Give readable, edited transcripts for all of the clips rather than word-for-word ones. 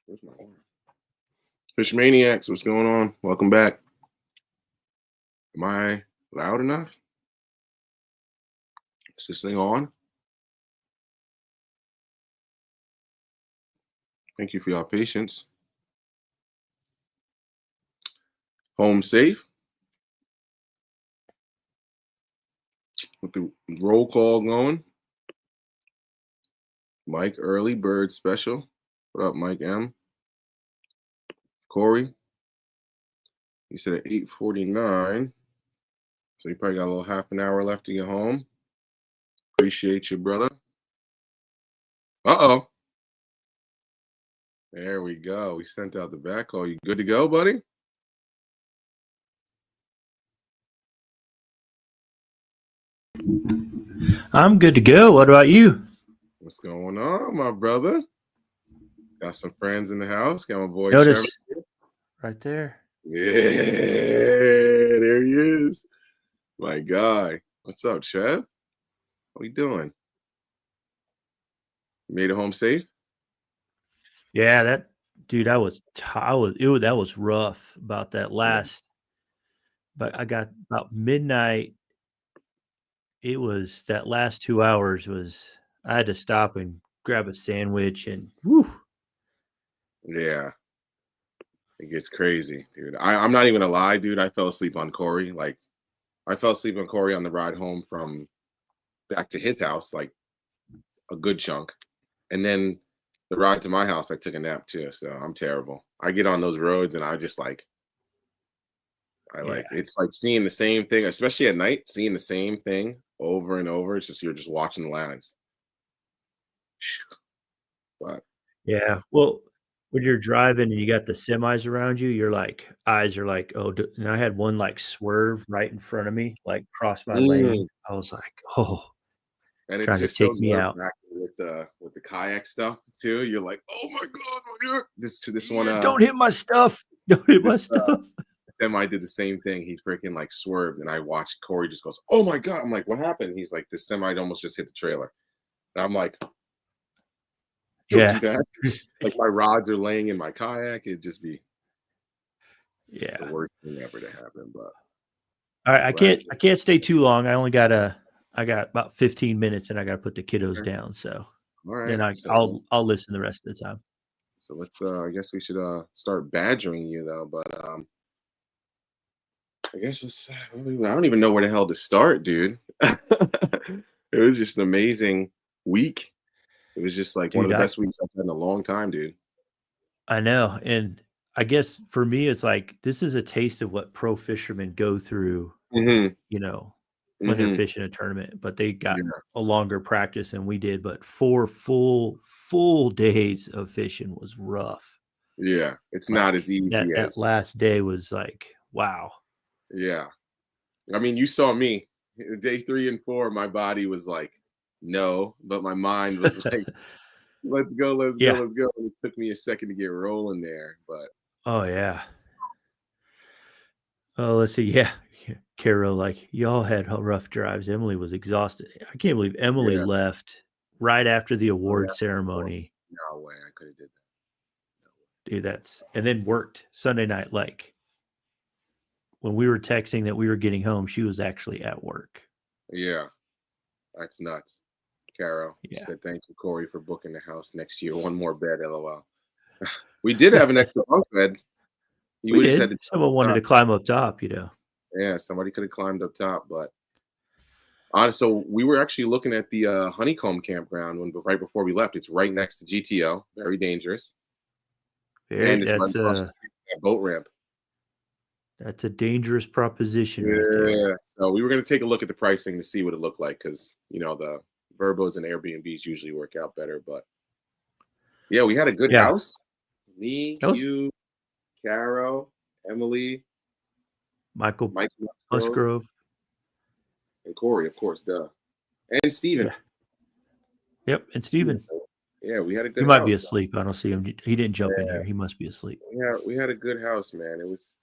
Where's my arm? Fish Maniacs, what's going on? Welcome back. Am I loud enough? Is this thing on? Thank you for your patience. Home safe. With the roll call going. Mike Early, Bird Special. What up, Mike M? Corey. He said at 8:49. So you probably got a little half an hour left to get home. Appreciate you, brother. Uh-oh. There we go. We sent out the back call. You good to go, buddy? I'm good to go. What about you? What's going on, my brother? Got some friends in the house. Got my boy Notice Trevor. right there. Yeah, there he is. My guy. What's up, Trev? What are you doing? You made it home safe? Yeah, that was rough about that last. But I got about midnight. It was that last 2 hours I had to stop and grab a sandwich and whew. Yeah. It gets crazy, dude. I'm not even gonna lie, dude. I fell asleep on Corey. Like, I fell asleep on Corey on the ride home from back to his house, like a good chunk. And then the ride to my house, I took a nap too. So I'm terrible. I get on those roads and I just it's like seeing the same thing, especially at night, seeing the same thing over and over. It's just you're just watching the lads. But Yeah. Well, when you're driving and you got the semis around you, your like eyes are like, oh, and I had one like swerve right in front of me, like cross my lane. I was like, oh, and it's trying to just so take me out. with the kayak stuff too. You're like, oh my god, this one. Don't hit my stuff. Don't hit my stuff. Semi did the same thing. He freaking like swerved, and I watched Corey just goes, "Oh my god!" I'm like, "What happened?" He's like, "The semi almost just hit the trailer." And I'm like, "Don't do that." Like my rods are laying in my kayak. It'd just be the worst thing ever to happen. But all right, I can't stay too long. I got about 15 minutes, and I got to put the kiddos down. So then I'll listen the rest of the time. So let's. I guess we should start badgering you though. But I guess I don't even know where the hell to start, dude. It was just an amazing week. It was just like one of the best weeks I've had in a long time, dude. I know. And I guess for me, it's like this is a taste of what pro fishermen go through, you know, when they're fishing a tournament. But they got a longer practice than we did. But 4 full days of fishing was rough. Yeah, it's not as easy as that last day was like, wow. Yeah. I mean, you saw me. Day 3 and 4, my body was like, no, but my mind was like, let's go. And it took me a second to get rolling there, but oh yeah. Oh, let's see. Yeah. Carol, like y'all had rough drives. Emily was exhausted. I can't believe Emily left right after the award ceremony. No way, I could have did that. Dude, and then worked Sunday night. Like when we were texting that we were getting home, she was actually at work. Yeah, that's nuts. Carol said, "Thank you, Corey, for booking the house next year. One more bed, LOL." We did have an extra bunk bed. We did. Someone wanted to climb up top, you know. Yeah, somebody could have climbed up top, but so we were actually looking at the Honeycomb campground right before we left. It's right next to GTO. Very dangerous. And it's right across the street from that boat ramp. That's a dangerous proposition. Yeah. Right there. So we were going to take a look at the pricing to see what it looked like because, you know, the Verbos and Airbnbs usually work out better. But yeah, we had a good house. Me, you, Caro, Emily, Mike Musgrove, and Corey, of course, and Steven. Yep, and Steven. Yeah, we had a good house. He might be asleep. I don't see him. He didn't jump in here. He must be asleep. Yeah, we had a good house, man. It was,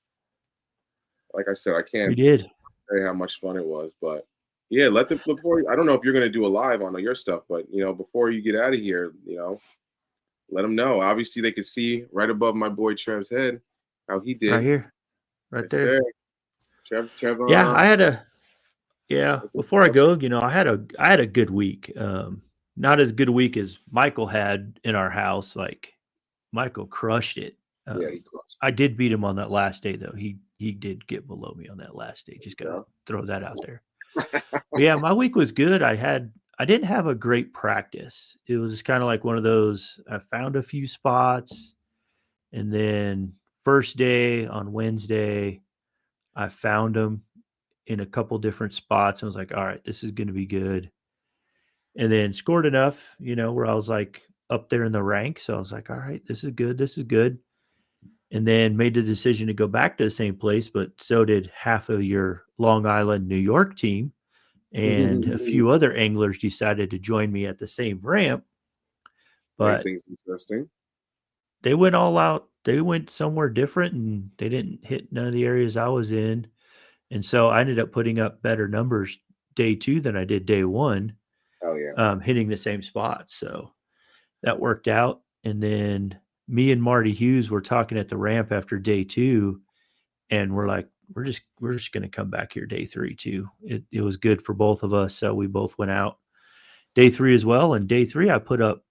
like I said, I can't say how much fun it was. But yeah, before I don't know if you're going to do a live on your stuff, but, you know, before you get out of here, you know, let them know. Obviously, they could see right above my boy Trev's head how he did. Right here, right Yes, there. sir. Trev. Yeah, I had a before I go, I had a good week. Not as good a week as Michael had in our house. Like Michael crushed it. Yeah, he crushed. I did beat him on that last day though. He did get below me on that last day. Just gotta throw that out there. But yeah, my week was good. I didn't have a great practice. It was just kind of like one of those. I found a few spots, and then first day on Wednesday, I found them in a couple different spots. I was like, all right, this is going to be good. And then scored enough, where I was like up there in the rank. So I was like, all right, this is good. This is good. And then made the decision to go back to the same place, but so did half of your Long Island, New York team. And a few other anglers decided to join me at the same ramp. But things interesting. They went all out. They went somewhere different, and they didn't hit none of the areas I was in. And so I ended up putting up better numbers day 2 than I did day 1. Oh yeah. Hitting the same spot. So that worked out. And then me and Marty Hughes were talking at the ramp after day 2, and we're like, we're just going to come back here day 3 too. It was good for both of us. So we both went out day 3 as well. And day 3, I put up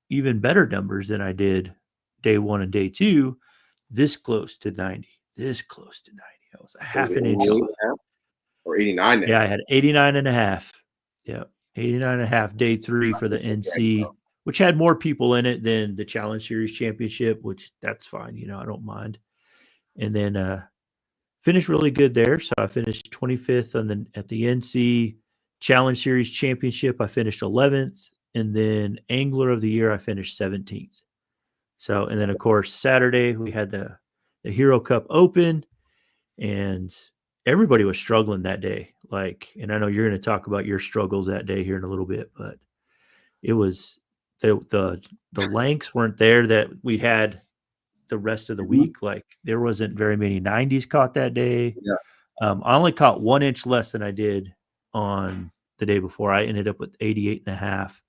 even better numbers than I did day 1 and day 2, this close to 90. I was a half an inch off. Or 89. Yeah, I had 89 and a half. Yeah, 89 and a half day 3 for the NC, which had more people in it than the Challenge Series Championship, which that's fine. I don't mind. And then finished really good there. So I finished 25th at the NC Challenge Series Championship. I finished 11th. And then Angler of the Year, I finished 17th. So, and then of course, Saturday we had the Hero Cup Open, and everybody was struggling that day. And I know you're going to talk about your struggles that day here in a little bit, but it was the lengths weren't there that we had the rest of the week. Like there wasn't very many 90s caught that day. Yeah. I only caught 1 inch less than I did on the day before. I ended up with 88 and a half,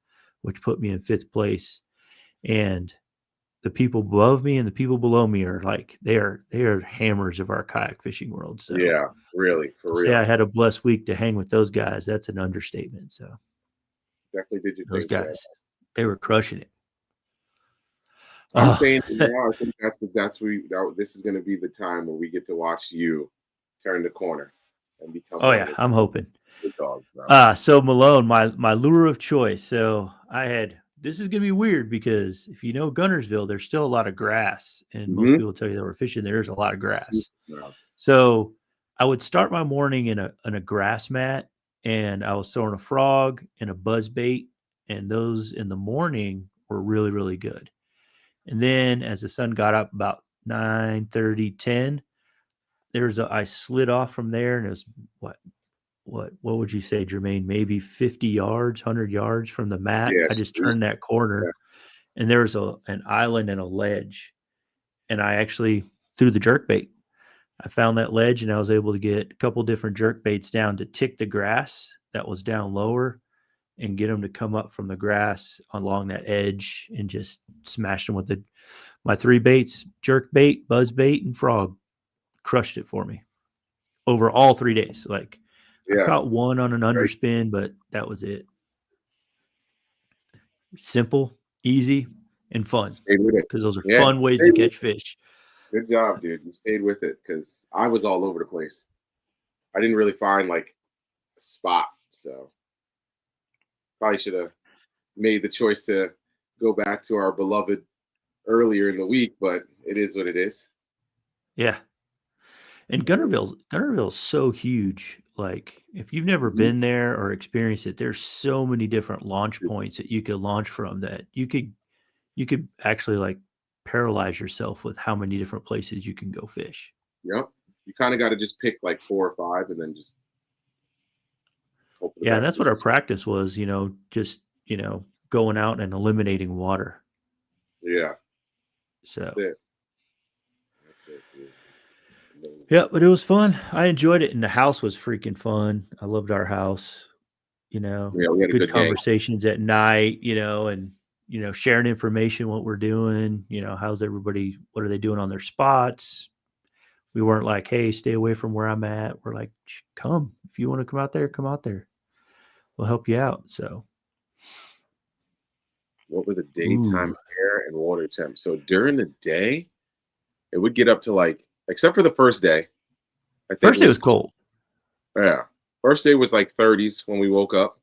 which put me in 5th place. And the people above me and the people below me are like, they are hammers of our kayak fishing world. So yeah, really, for real. Say I had a blessed week to hang with those guys. That's an understatement. So definitely did you those guys, they were crushing it. I'm saying now, I think this is going to be the time where we get to watch you turn the corner and become. Oh yeah, I'm hoping. Dogs, so Malone, my lure of choice. So this is going to be weird because if you know Guntersville, there's still a lot of grass, and most people tell you that we're fishing there's a lot of grass. So I would start my morning in a grass mat, and I was throwing a frog and a buzz bait, and those in the morning were really, really good. And then as the sun got up about 9:30, 10, I slid off from there, and it was what would you say, Jermaine? Maybe 50 yards, 100 yards from the mat. I just turned that corner, and there was an island and a ledge, and I actually threw the jerk bait. I found that ledge, and I was able to get a couple different jerk baits down to tick the grass that was down lower and get them to come up from the grass along that edge and just smash them with my 3 baits: jerk bait, buzz bait, and frog. Crushed it for me over all 3 days. I caught 1 on an underspin, but that was it. Simple, easy, and fun. Stayed with it because those are fun ways to catch fish. Good job, dude. You stayed with it because I was all over the place. I didn't really find a spot, so probably should have made the choice to go back to our beloved earlier in the week, but it is what it is. Yeah. And Guntersville is so huge. If you've never been there or experienced it, there's so many different launch points that you could launch from that you could actually paralyze yourself with how many different places you can go fish. Yep. You kind of got to just pick 4 or 5 and then just hope. Yeah, and that's what our practice was, just, going out and eliminating water. Yeah. So That's it, dude. Yeah, but it was fun. I enjoyed it, and the house was freaking fun. I loved our house. We had good conversations at night. And sharing information, what we're doing, how's everybody, what are they doing on their spots? We weren't like, hey, stay away from where I'm at. We're like, come. If you want to come out there, come out there. We'll help you out. So what were the daytime air and water temps? So during the day, it would get up to like, except for the first day. I think first day was cold. Yeah. First day was like 30s when we woke up.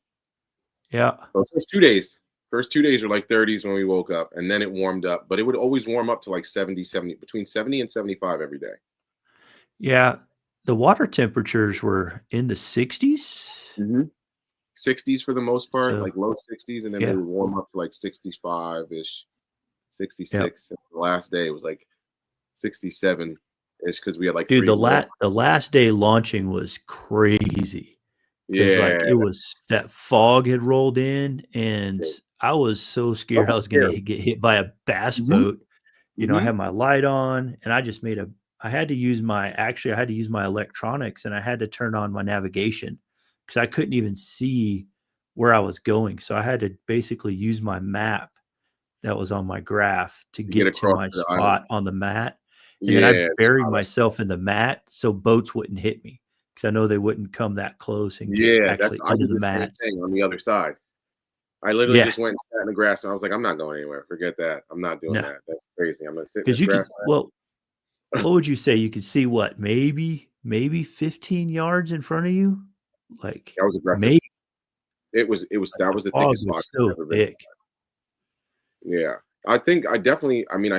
Yeah. So first 2 days. First 2 days were like 30s when we woke up, and then it warmed up. But it would always warm up to like 70, between 70 and 75 every day. Yeah. The water temperatures were in the 60s. 60s for the most part, So, like low 60s, and then they would warm up to like 65-ish, 66. Yep. The last day it was like 67-ish because we had like the last day launching was crazy. Yeah, like it was that fog had rolled in, and I was so scared I was going to get hit by a bass boat. I had my light on, and I just I had to use my electronics, and I had to turn on my navigation because I couldn't even see where I was going. So I had to basically use my map that was on my graph to get to my spot on the mat. And then I buried myself in the mat so boats wouldn't hit me because I know they wouldn't come that close and get actually into the mat. Same thing on the other side. I literally just went and sat in the grass, and I was like, I'm not going anywhere. Forget that. I'm not doing that. That's crazy. I'm going to sit in the grass. What would you say? You could see what, maybe 15 yards in front of you? Like that was aggressive. Maybe. That was the thickest spot. So thick. Yeah. I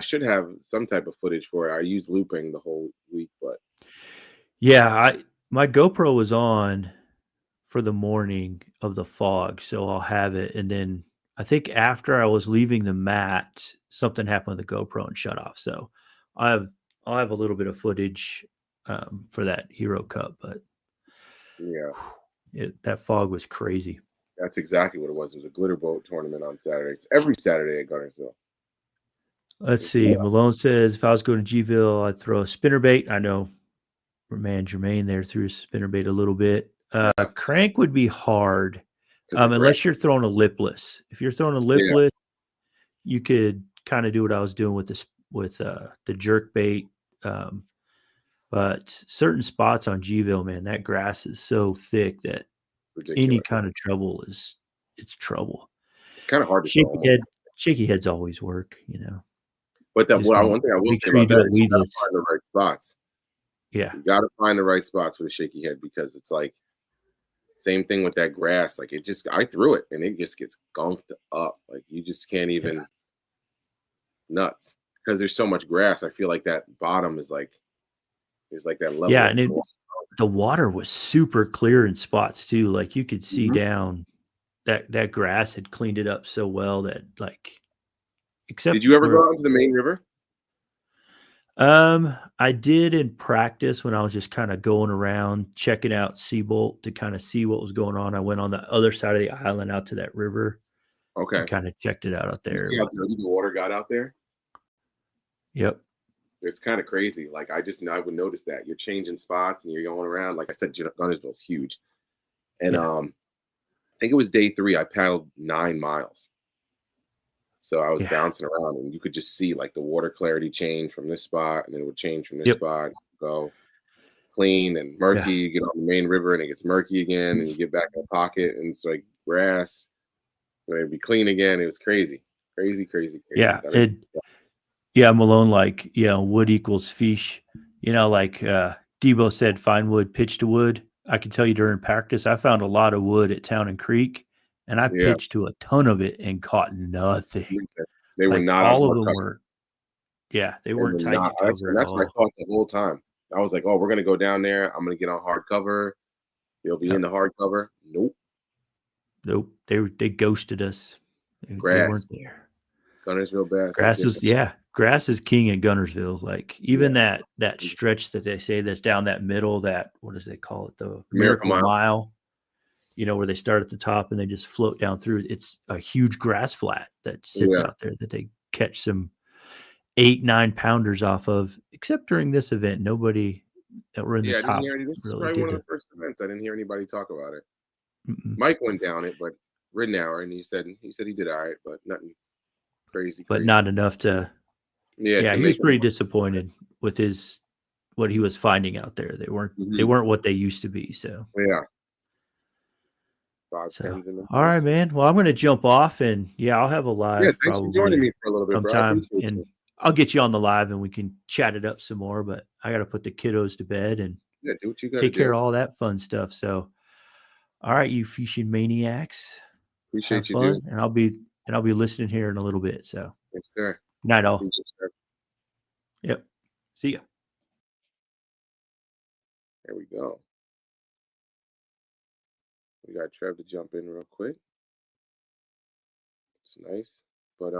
should have some type of footage for it. I used looping the whole week, but my GoPro was on for the morning of the fog, so I'll have it. And then I think after I was leaving the mat, something happened with the GoPro and shut off. So I'll have a little bit of footage for that Hero Cup, but that fog was crazy. That's exactly what it was. It was a glitter boat tournament on Saturday. It's every Saturday at Guntersville. Let's see. Malone says, if I was going to Gville, I'd throw a spinnerbait. I know man Jermaine there threw a spinnerbait a little bit. Crank would be hard unless you're throwing a lipless. If you're throwing a lipless, you could kind of do what I was doing with the jerk bait. But certain spots on Gville, man, that grass is so thick that any kind of trouble it's trouble. It's kind of hard to shaky heads always work, But one thing I will say about that is you got to find the right spots. Yeah. You got to find the right spots with a shaky head because it's like same thing with that grass. Like I threw it and it just gets gunked up. Like you just can't even nuts because there's so much grass. I feel like that bottom is like, there's like that level. Yeah. And the water was super clear in spots too. Like you could see down that grass had cleaned it up so well that did you ever go out into the main river? I did in practice when I was just kind of going around checking out Seabolt to kind of see what was going on. I went on the other side of the island out to that river. Okay. Kind of checked it out there. You see how dirty the water got out there? Yep. It's kind of crazy. Like I would notice that you're changing spots and you're going around. Like I said, Guntersville's huge. And I think it was day 3. I paddled 9 miles. So I was bouncing around, and you could just see like the water clarity change from this spot, and then it would change from this spot, go clean and murky. You get on the main river, and it gets murky again, and you get back in the pocket, and it's like grass, and it'd be clean again. It was crazy. Yeah, Malone, like wood equals fish. Like Debo said, find wood, pitch to wood. I can tell you during practice, I found a lot of wood at Town and Creek. And I pitched to a ton of it and caught nothing. They were not all of them were. Yeah, they weren't tight to cover. That's my thought the whole time. I was like, "Oh, we're gonna go down there. I'm gonna get on hard cover. They'll be in the hard cover." Nope. They ghosted us. They weren't there. Guntersville bass. Grass is king in Guntersville. Like even that stretch that they say that's down that middle. That what does they call it? The Miracle Mile. Where they start at the top and they just float down through. It's a huge grass flat that sits out there that they catch some 8-9 pounders off of. Except during this event, nobody that were in the top. This is probably one of the first events. I didn't hear anybody talk about it. Mike went down it, but Ridnour, and he said he did all right, but nothing. Crazy. but not enough to. Yeah, Yeah, to he make was pretty disappointed with what he was finding out there. They weren't what they used to be. So yeah. 5 So, 10s in the all right, place. man. Well, I'm going to jump off, and yeah, I'll have a Yeah, live thanks for joining probably me for a little bit, bro. I sometime, appreciate and you. I'll get you on the live, and we can chat it up some more. But I got to put the kiddos to bed and Yeah, do what you got to take care do. of all that fun stuff. So, all right, you fishing maniacs, have Appreciate you, fun, dude. and I'll be listening here in a little bit. So, Yes, sir. good night, all. Appreciate you, sir. Yep. See ya. There we go. We got Trev to jump in real quick. It's nice. But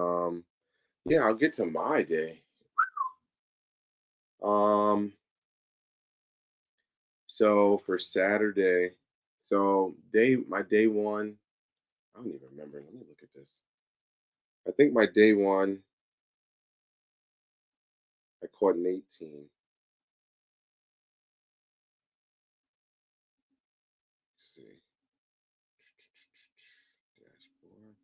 yeah, I'll get to my day. So for Saturday, so my day one, I don't even remember. Let me look at this. I think my day one, I caught an 18. Let's see. Dashboard.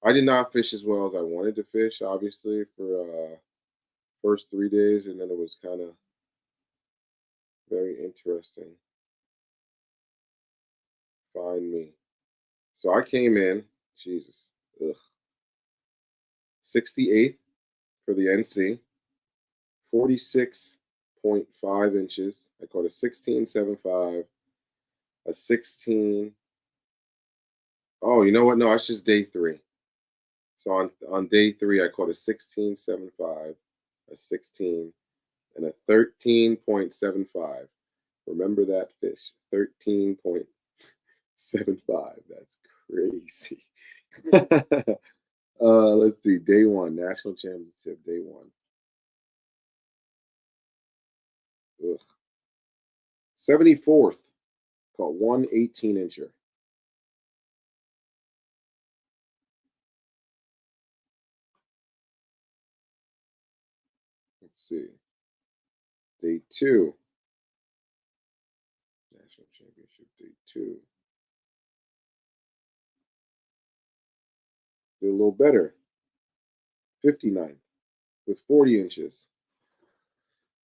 I did not fish as well as I wanted to fish, obviously, for first 3 days, and then it was kind of very interesting. Find me. So I came in, Jesus, ugh, 68th for the NC, 46.5 inches. I caught a 16.75, a 16. Oh, you know what? No, that's just day three. So on day three, I caught a 16.75, a 16, and a 13.75. Remember that fish, 13.75. That's crazy. Let's see. Day one, national championship. Day one. Ugh. 74th. Caught one 18-incher. Let's see. Day two. National championship. Day two. Did a little better. 59th with 40 inches.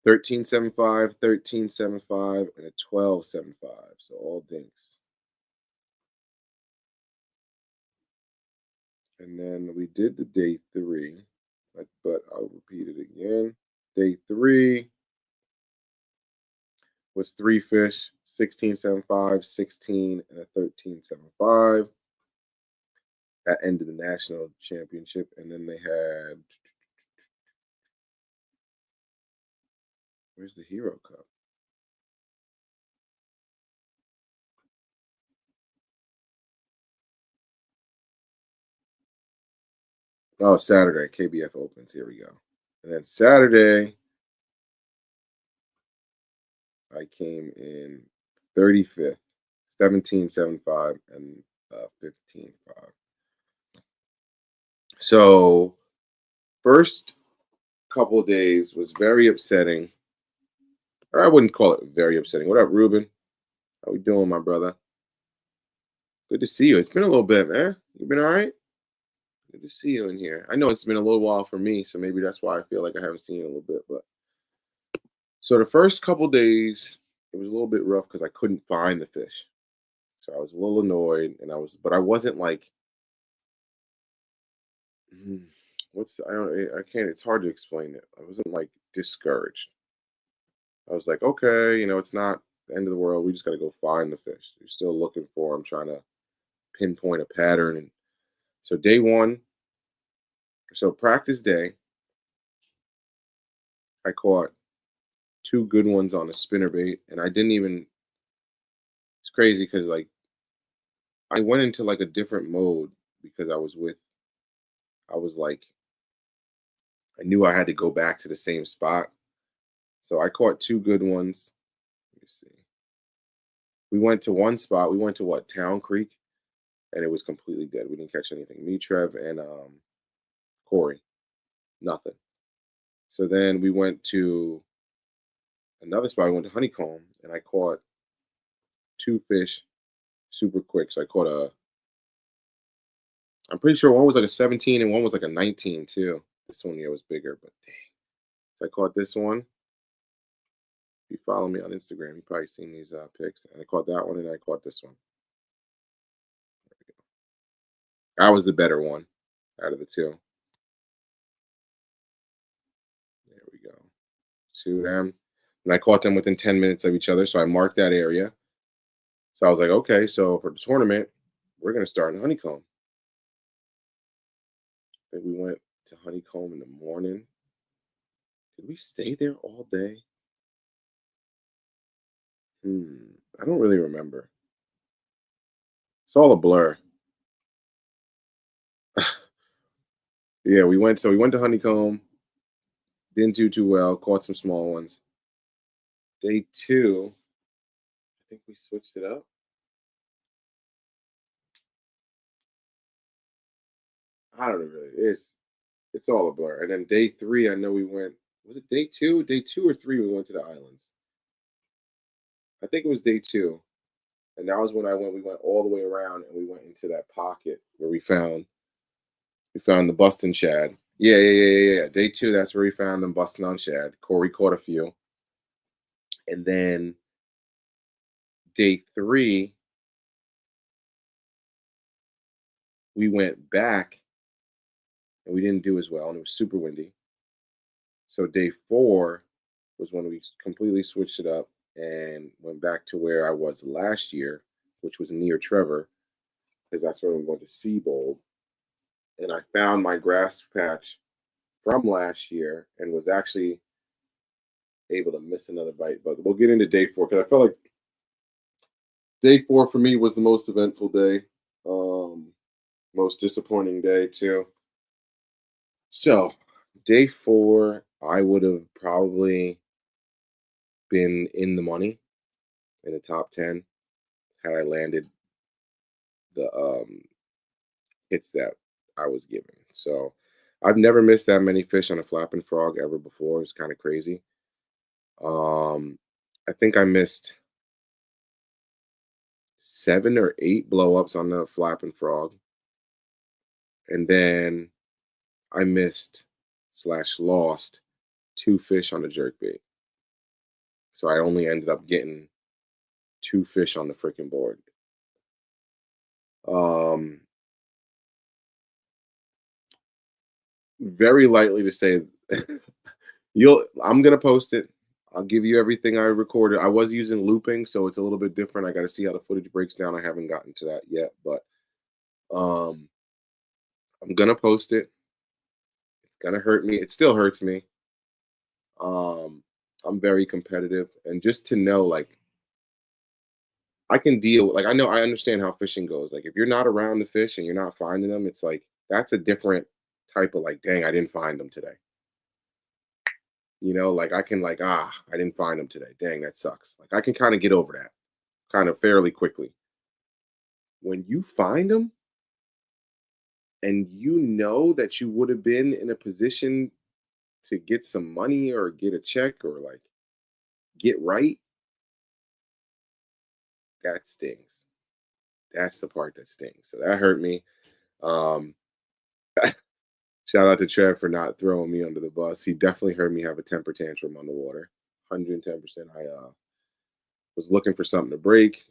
13.75, 13.75, and a 12.75. So all dinks. And then we did the day three, but I'll repeat it again. Day three was three fish, 16.75, 16, and a 13.75. That ended the national championship. And then they had, where's the Hero Cup? Oh, Saturday, KBF Opens. Here we go. And then Saturday, I came in 35th, 17.75, and 15.5. So, first couple of days was very upsetting. Or I wouldn't call it very upsetting. What up, Ruben? How we doing, my brother? Good to see you. It's been a little bit, man. You been all right? Good to see you in here. I know it's been a little while for me, so maybe that's why I feel like I haven't seen you in a little bit. But so the first couple days, it was a little bit rough because I couldn't find the fish. So I was a little annoyed, but I wasn't like, mm, I can't. It's hard to explain it. I wasn't like discouraged. I was like, okay, it's not the end of the world. We just got to go find the fish. You're still looking for them, trying to pinpoint a pattern. And so day one, so practice day, I caught two good ones on a spinnerbait, and I didn't even. It's crazy because like I went into like a different mode because I was like, I knew I had to go back to the same spot. So I caught two good ones. Let me see. We went to one spot. We went to what, Town Creek, and it was completely dead. We didn't catch anything. Me, Trev, and Corey, nothing. So then we went to another spot. I went to Honeycomb, and I caught two fish super quick. So I caught I'm pretty sure one was like a 17 and one was like a 19 too. This one here was bigger, but dang. I caught this one. If you follow me on Instagram, you've probably seen these pics. And I caught that one and I caught this one. That was the better one out of the two. There we go. Two of them. And I caught them within 10 minutes of each other. So I marked that area. So I was like, okay, so for the tournament, we're going to start in Honeycomb. Then we went to Honeycomb in the morning. Did we stay there all day? I don't really remember. It's all a blur. Yeah, we went to Honeycomb, didn't do too well, caught some small ones. Day 2, I think we switched it up. I don't know really. It's all a blur. And then day 3, I know we went. Was it day 2? Day 2 or 3 we went to the islands. I think it was day 2. And that was when we went all the way around and we went into that pocket where we found the busting shad. Yeah. Day 2, that's where we found them busting on shad. Corey caught a few. And then day 3, we went back and we didn't do as well, and it was super windy. So day 4 was when we completely switched it up and went back to where I was last year, which was near Trevor, because that's where we went to Seabold. And I found my grass patch from last year and was actually able to miss another bite. But we'll get into day 4 because I felt like day 4 for me was the most eventful day, most disappointing day too. So day 4, I would have probably been in the money in the top 10 had I landed the hits that I was given. So I've never missed that many fish on a flapping frog ever before. It's kind of crazy. I think I missed 7 or 8 blow-ups on the flapping frog. And then I missed / lost 2 fish on the jerkbait. So I only ended up getting 2 fish on the freaking board. Very lightly to say I'm gonna post it. I'll give you everything I recorded. I was using looping, so it's a little bit different. I got to see how the footage breaks down. I haven't gotten to that yet, but I'm gonna post it. It's gonna hurt me. It still hurts me. I'm very competitive, and just to know, like, I can deal. Like, I understand how fishing goes. Like, if you're not around the fish and you're not finding them, it's like that's a different type of like, dang, I didn't find them today. Like I can I didn't find them today. Dang, that sucks. Like I can kind of get over that kind of fairly quickly. When you find them and you know that you would have been in a position to get some money or get a check or like get right, that stings. That's the part that stings. So that hurt me. Um Shout out to Trev for not throwing me under the bus. He definitely heard me have a temper tantrum on the water. 110%. I was looking for something to break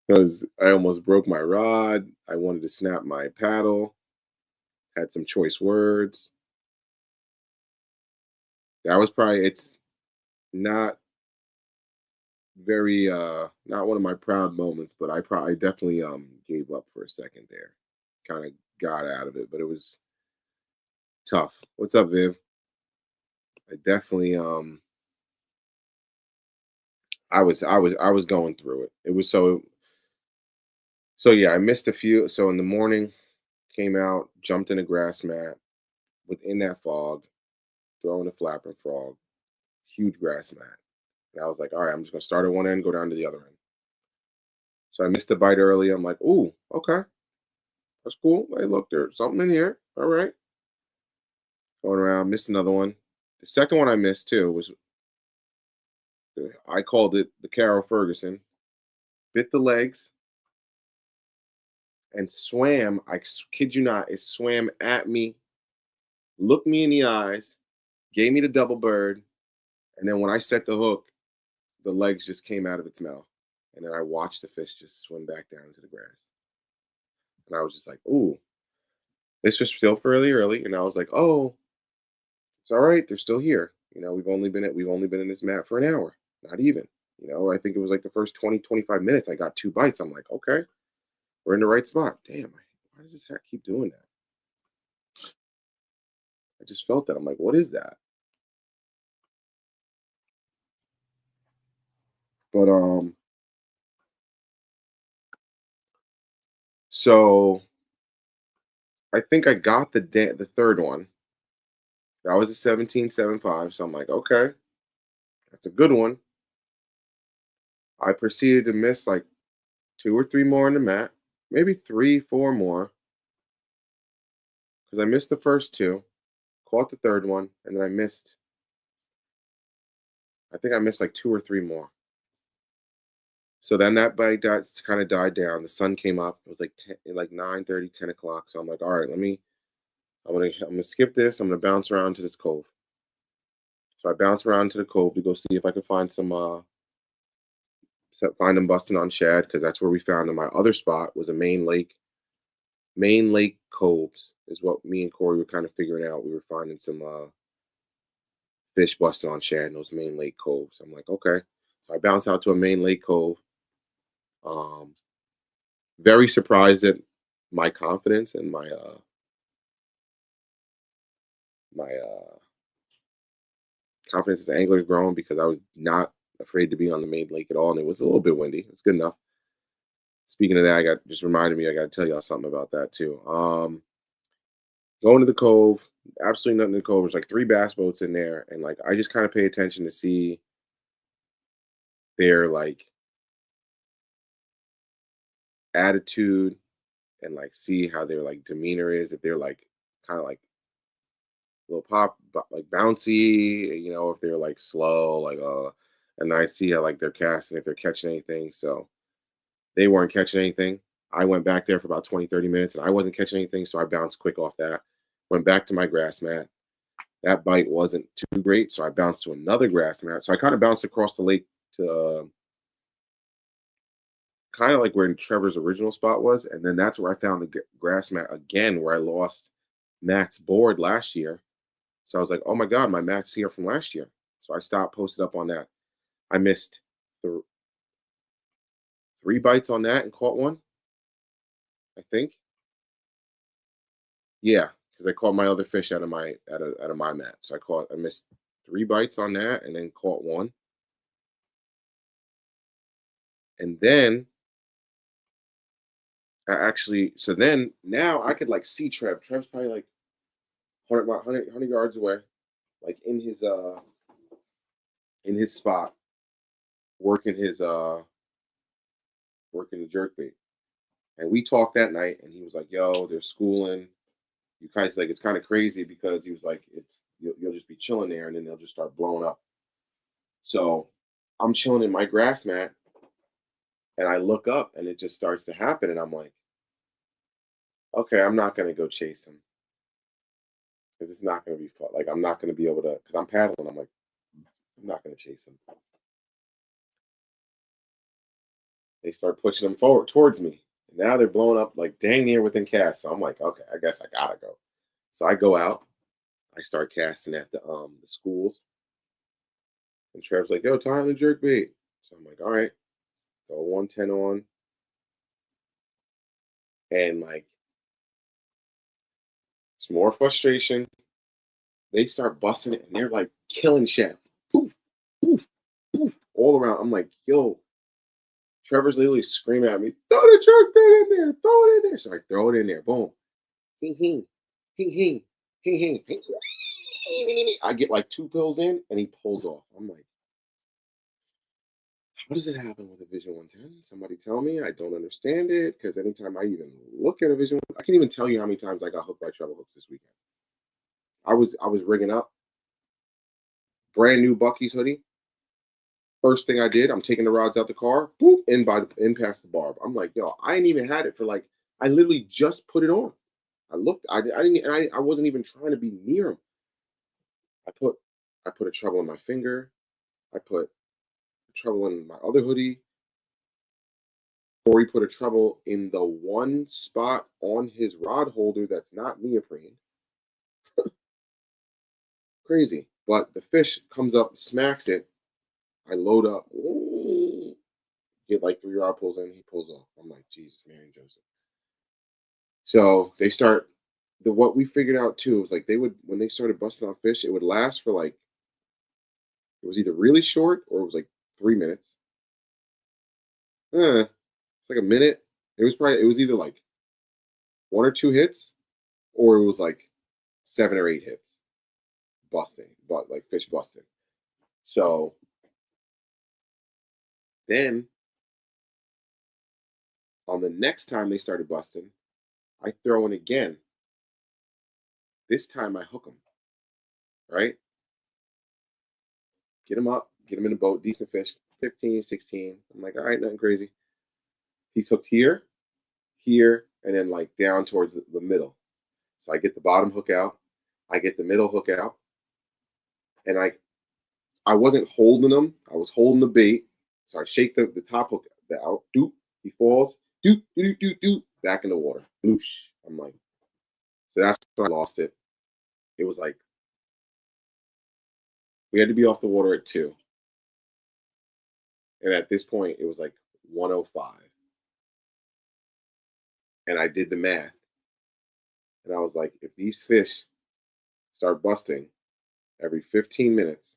because I almost broke my rod. I wanted to snap my paddle. Had some choice words. That was it's not very not one of my proud moments, but I definitely gave up for a second there. Kind of got out of it, but it was tough. What's up, Viv? I definitely I was going through it. It was so yeah, I missed a few. So in the morning, came out, jumped in a grass mat within that fog, throwing a flapping frog, huge grass mat. And I was like, all right, I'm just gonna start at one end, go down to the other end. So I missed a bite early. I'm like, ooh, okay. That's cool. Hey, look, there's something in here. All right. Going around, missed another one. The second one I missed too was I called it the Carol Ferguson. Bit the legs and swam. I kid you not, it swam at me, looked me in the eyes, gave me the double bird, and then when I set the hook, the legs just came out of its mouth. And then I watched the fish just swim back down to the grass. And I was just like, ooh, this was still fairly early. And I was like, oh, it's all right. They're still here. We've only been in this mat for an hour, not even. I think it was like the first 20, 25 minutes. I got 2 bites. I'm like, okay, we're in the right spot. Damn, why does this hat keep doing that? I just felt that. I'm like, what is that? But so I think I got the third one. That was a 17.75. So I'm like, okay, that's a good one. I proceeded to miss like 2 or 3 more in the mat, maybe 3, 4 more, because I missed the first 2, caught the third one, and then I think I missed like 2 or 3 more. So then that bite kind of died down. The sun came up. It was like 9:30, 10 o'clock. So I'm like, all right, I'm gonna skip this. I'm gonna bounce around to this cove. So I bounced around to the cove to go see if I could find find them busting on shad, because that's where we found them. My other spot was a main lake coves is what me and Corey were kind of figuring out. We were finding some fish busting on shad in those main lake coves. I'm like, okay. So I bounced out to a main lake cove. Very surprised at my confidence and my confidence as an angler has grown, because I was not afraid to be on the main lake at all, and it was a little bit windy. It's good enough. Speaking of that, just reminded me, I got to tell y'all something about that too. Going to the cove, absolutely nothing in the cove. There's like 3 bass boats in there, and like I just kind of pay attention to see their like attitude and like see how their like demeanor is. If they're like kind of like little like bouncy, if they're like slow, like and I see how like they're casting, if they're catching anything. So they weren't catching anything. I went back there for about 20, 30 minutes and I wasn't catching anything. So I bounced quick off that, went back to my grass mat. That bite wasn't too great. So I bounced to another grass mat. So I kind of bounced across the lake to kind of like where Trevor's original spot was. And then that's where I found the grass mat again, where I lost Matt's board last year. So I was like, oh my God, my mat's here from last year. So I stopped, posted up on that. I missed 3 bites on that and caught one, I think. Yeah, because I caught my other fish out of my mat. So I missed 3 bites on that and then caught one. And then so then now I could like see Trev. Trev's probably like 100 yards away, like in his spot, working the jerkbait. And we talked that night, and he was like, "Yo, they're schooling. You kind of like it's kind of crazy because he was like, you'll just be chilling there, and then they'll just start blowing up." So I'm chilling in my grass mat, and I look up, and it just starts to happen, and I'm like, "Okay, I'm not gonna go chase him because it's not gonna be fun. Like I'm not gonna be able to because I'm paddling. I'm like, I'm not gonna chase him." They start pushing them forward towards me. Now they're blowing up like dang near within cast. So I'm like, okay, I guess I gotta go. So I go out. I start casting at the schools. And Trev's like, yo, time to jerk bait. So I'm like, all right. Go 110 on. And like it's more frustration. They start busting it and they're like killing shad. Poof, poof, poof, all around. I'm like, yo, Trevor's literally screaming at me, throw the jerk bait in there, throw it in there. So I throw it in there, boom. Hing, hing, hing, hing, hing, hing, hing. I get like 2 pills in and he pulls off. I'm like, how does it happen with a Vision 110? Somebody tell me. I don't understand it because anytime I even look at a Vision, I can't even tell you how many times I got hooked by treble hooks this weekend. I was rigging up, brand new Bucky's hoodie. First thing I did, I'm taking the rods out the car, boop, in past the barb. I'm like, yo, I ain't even had it for like I literally just put it on. I looked. I didn't. And I wasn't even trying to be near him. I put I put a treble in my finger. I put a treble in my other hoodie. Or he put a treble in the one spot on his rod holder that's not neoprene. Crazy. But the fish comes up, smacks it. I load up. Ooh, get like 3 rod pulls in. He pulls off. I'm like, Jesus, Mary and Joseph. So they start. What we figured out too was like they would, when they started busting on fish, it would last for like, it was either really short or it was like 3 minutes. It's like a minute. It was either like 1 or 2 hits, or it was like 7 or 8 hits busting, but like fish busting. So then on the next time they started busting, I throw in again. This time I hook them, right? Get them up, get them in the boat, decent fish, 15, 16. I'm like, all right, nothing crazy. He's hooked here, here, and then like down towards the middle. So I get the bottom hook out, I get the middle hook out, and I wasn't holding them, I was holding the bait. So I shake the top hook out, doop, he falls, doop, doop, doop, doop, back in the water. Boosh. I'm like, so that's when I lost it. It was like, we had to be off the water at 2. And at this point, it was like 105. And I did the math. And I was like, if these fish start busting every 15 minutes,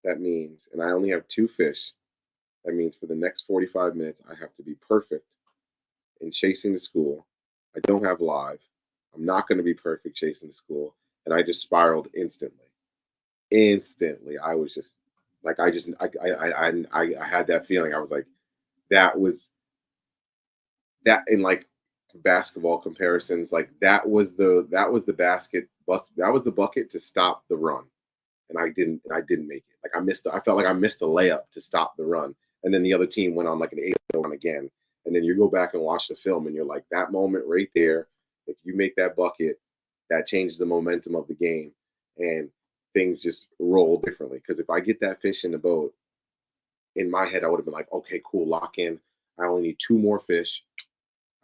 that means, and I only have 2 fish, that means for the next 45 minutes, I have to be perfect in chasing the school. I don't have live. I'm not going to be perfect chasing the school. And I just spiraled instantly. Instantly. I was just like, I had that feeling. I was like, that was that in like basketball comparisons, like that was the basket bust, that was the bucket to stop the run. And I didn't make it. Like I felt like I missed a layup to stop the run. And then the other team went on like an 8-0 run again. And then you go back and watch the film and you're like, that moment right there, if you make that bucket, that changes the momentum of the game. And things just roll differently. Because if I get that fish in the boat, in my head, I would have been like, okay, cool, lock in. I only need 2 more fish.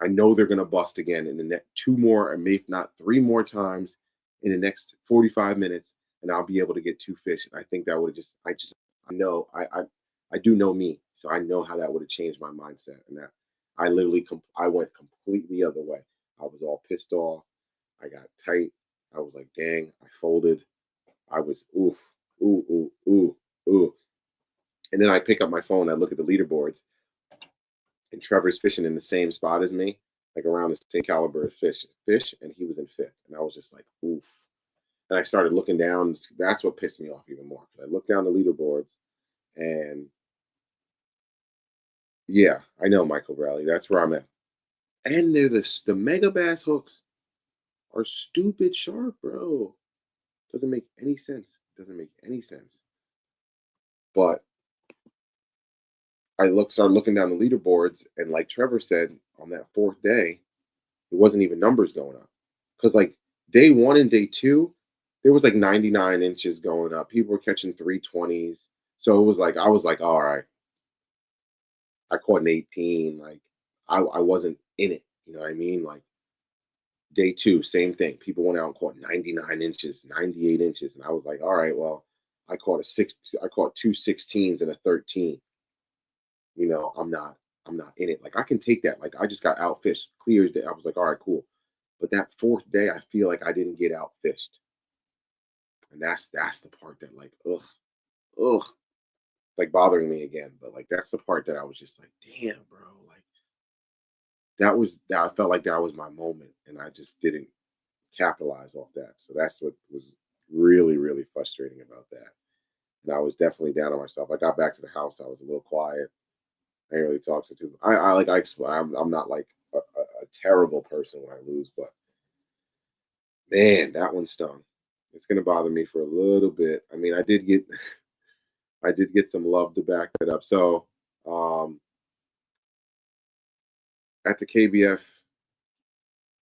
I know they're going to bust again in the next 2 more, or maybe not 3 more times in the next 45 minutes, and I'll be able to get 2 fish. And I think that would have I know, I do know me, so I know how that would have changed my mindset. And that I went completely the other way. I was all pissed off. I got tight. I was like, dang, I folded. I was oof, ooh, ooh, ooh, ooh. And then I pick up my phone, I look at the leaderboards, and Trevor's fishing in the same spot as me, like around the same caliber of fish, and he was in 5th. And I was just like, oof. And I started looking down. That's what pissed me off even more. I looked down the leaderboards, and yeah, I know Michael Bradley. That's where I'm at. And they're the mega bass hooks are stupid sharp, bro. Doesn't make any sense. Doesn't make any sense. But started looking down the leaderboards, and like Trevor said, on that 4th day, it wasn't even numbers going up. Because like day 1 and day 2, there was like 99 inches going up. People were catching 320s. So it was like, I was like, all right. I caught an 18. Like I wasn't in it. You know what I mean? Like day 2, same thing. People went out and caught 99 inches, 98 inches. And I was like, all right, well, I caught 2 16s and a 13. You know, I'm not in it. Like I can take that. Like I just got outfished, clear as day. I was like, all right, cool. But that 4th day, I feel like I didn't get outfished. And that's the part that like, ugh, like bothering me again. But like that's the part that I was just like, damn, bro. Like that I felt like that was my moment, and I just didn't capitalize off that. So that's what was really, really frustrating about that. And I was definitely down on myself. I got back to the house, I was a little quiet. I didn't really talk to too. I'm not like a terrible person when I lose, but man, that one stung. It's gonna bother me for a little bit. I mean, I did get I did get some love to back that up. So at the KBF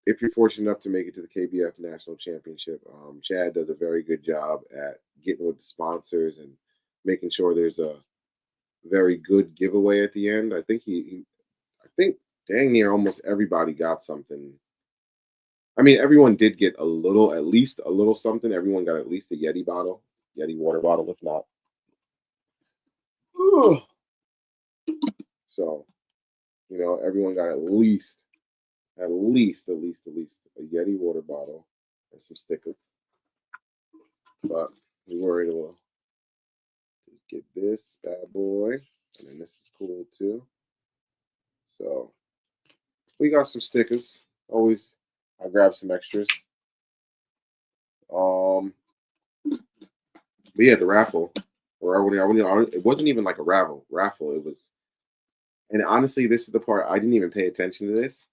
if you're fortunate enough to make it to the KBF National Championship, Chad does a very good job at getting with the sponsors and making sure there's a very good giveaway at the end. I think I think dang near almost everybody got something. I mean, everyone did get at least a little something. Everyone got at least a Yeti water bottle, if not. So, everyone got at least a Yeti water bottle and some stickers. But we were able to get this bad boy, and then this is cool too. So we got some stickers. Always, I grabbed some extras. But yeah, the raffle, it wasn't even like a raffle. It was, and honestly, this is the part I didn't even pay attention to this.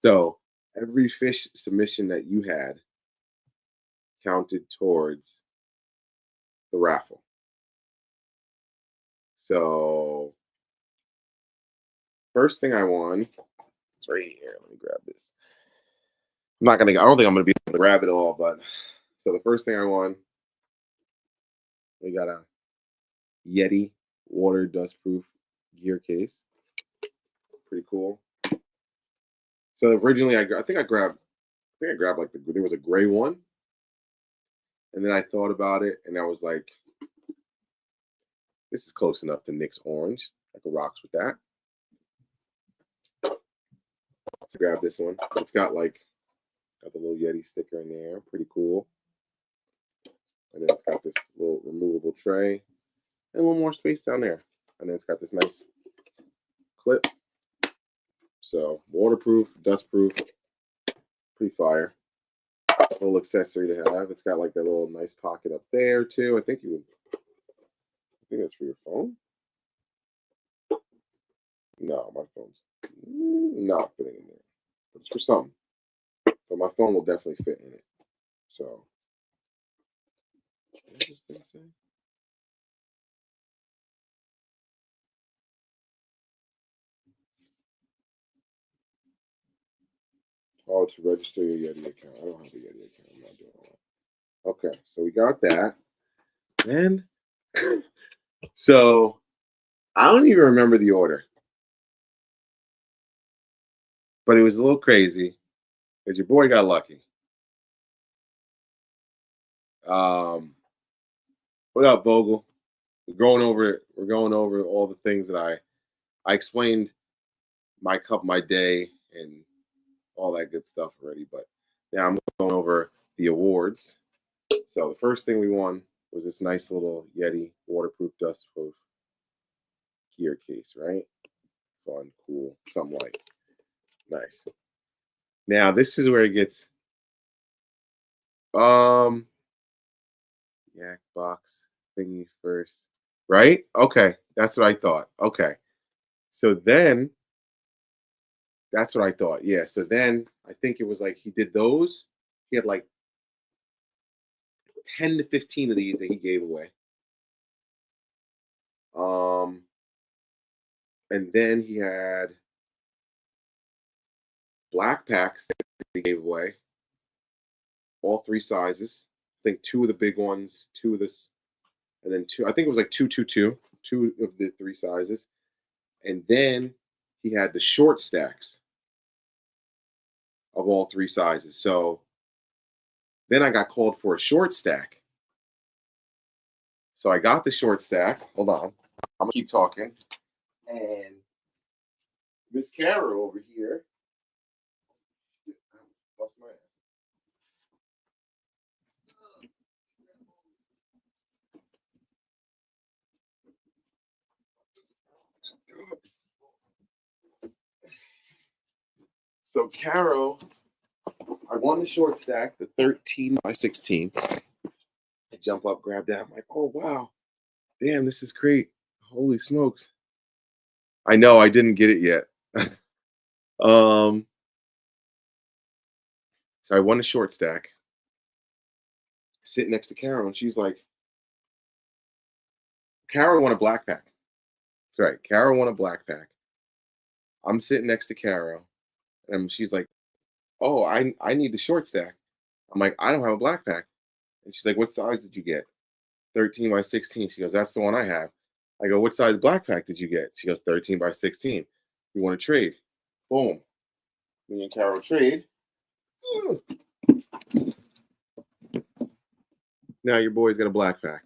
So every fish submission that you had counted towards the raffle. So first thing I won, it's right here. Let me grab this. I don't think I'm gonna be able to grab it all, but so the first thing I won, we got a Yeti water dustproof gear case. Pretty cool. So originally I think I grabbed like there was a gray one. And then I thought about it and I was like, this is close enough to Nick's orange. I could rocks with that. So grab this one. It's got the little Yeti sticker in there. Pretty cool. And then it's got this little removable tray and a little more space down there. And then it's got this nice clip. So waterproof, dustproof, pretty fire. Little accessory to have. It's got like that little nice pocket up there too. I think that's for your phone. No, my phone's not fitting in there. But it's for something. But my phone will definitely fit in it. So what does this thing say? Oh, to register your Yeti account. I don't have a Yeti account. I'm not doing that. Okay, so we got that. And so I don't even remember the order. But it was a little crazy because your boy got lucky. What up, Vogel? We're going over all the things that I explained my day and all that good stuff already, but now I'm going over the awards. So the first thing we won was this nice little Yeti waterproof dustproof gear case, right? Fun, cool, something like nice. Now this is where it gets yak box thingy first, right? Okay, that's what I thought. Okay, so then that's what I thought. Yeah, so then I think it was like he did those. He had like 10 to 15 of these that he gave away. And then he had black packs that he gave away, all three sizes. I think two of the big ones, two of this, and then two. I think it was like two of the three sizes. And then he had the short stacks of all three sizes. So then I got called for a short stack. So I got the short stack. Hold on. I'm going to keep talking. And Miss Carol over here. Lost my ass. So Carol, I won the short stack, the 13 by 16. I jump up, grab that. I'm like, oh wow, damn, this is great. Holy smokes. I know I didn't get it yet. So I won a short stack. Sitting next to Carol, and she's like, Carol won a black pack. That's right. Carol won a black pack. I'm sitting next to Carol, and she's like, oh, I need the short stack. I'm like, I don't have a black pack. And she's like, what size did you get? 13 by 16. She goes, that's the one I have. I go, what size black pack did you get? She goes, 13 by 16. You want to trade? Boom. Me and Carol trade. Now your boy's got a black pack.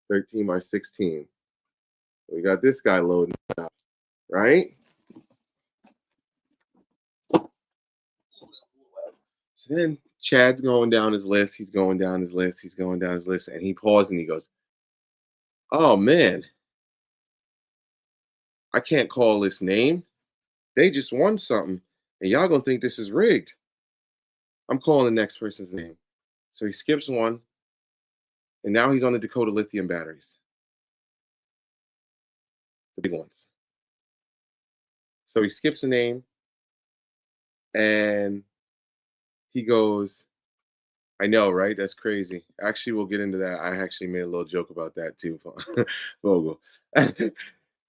13 by 16. We got this guy loading up, right? So then Chad's going down his list. He's going down his list. He's going down his list. And he paused and he goes, oh, man. I can't call this name. They just won something. And y'all going to think this is rigged. I'm calling the next person's name. So he skips one. And now he's on the Dakota lithium batteries. The big ones. So he skips a name. And he goes, I know, right? That's crazy. Actually, we'll get into that. I actually made a little joke about that too, Vogel.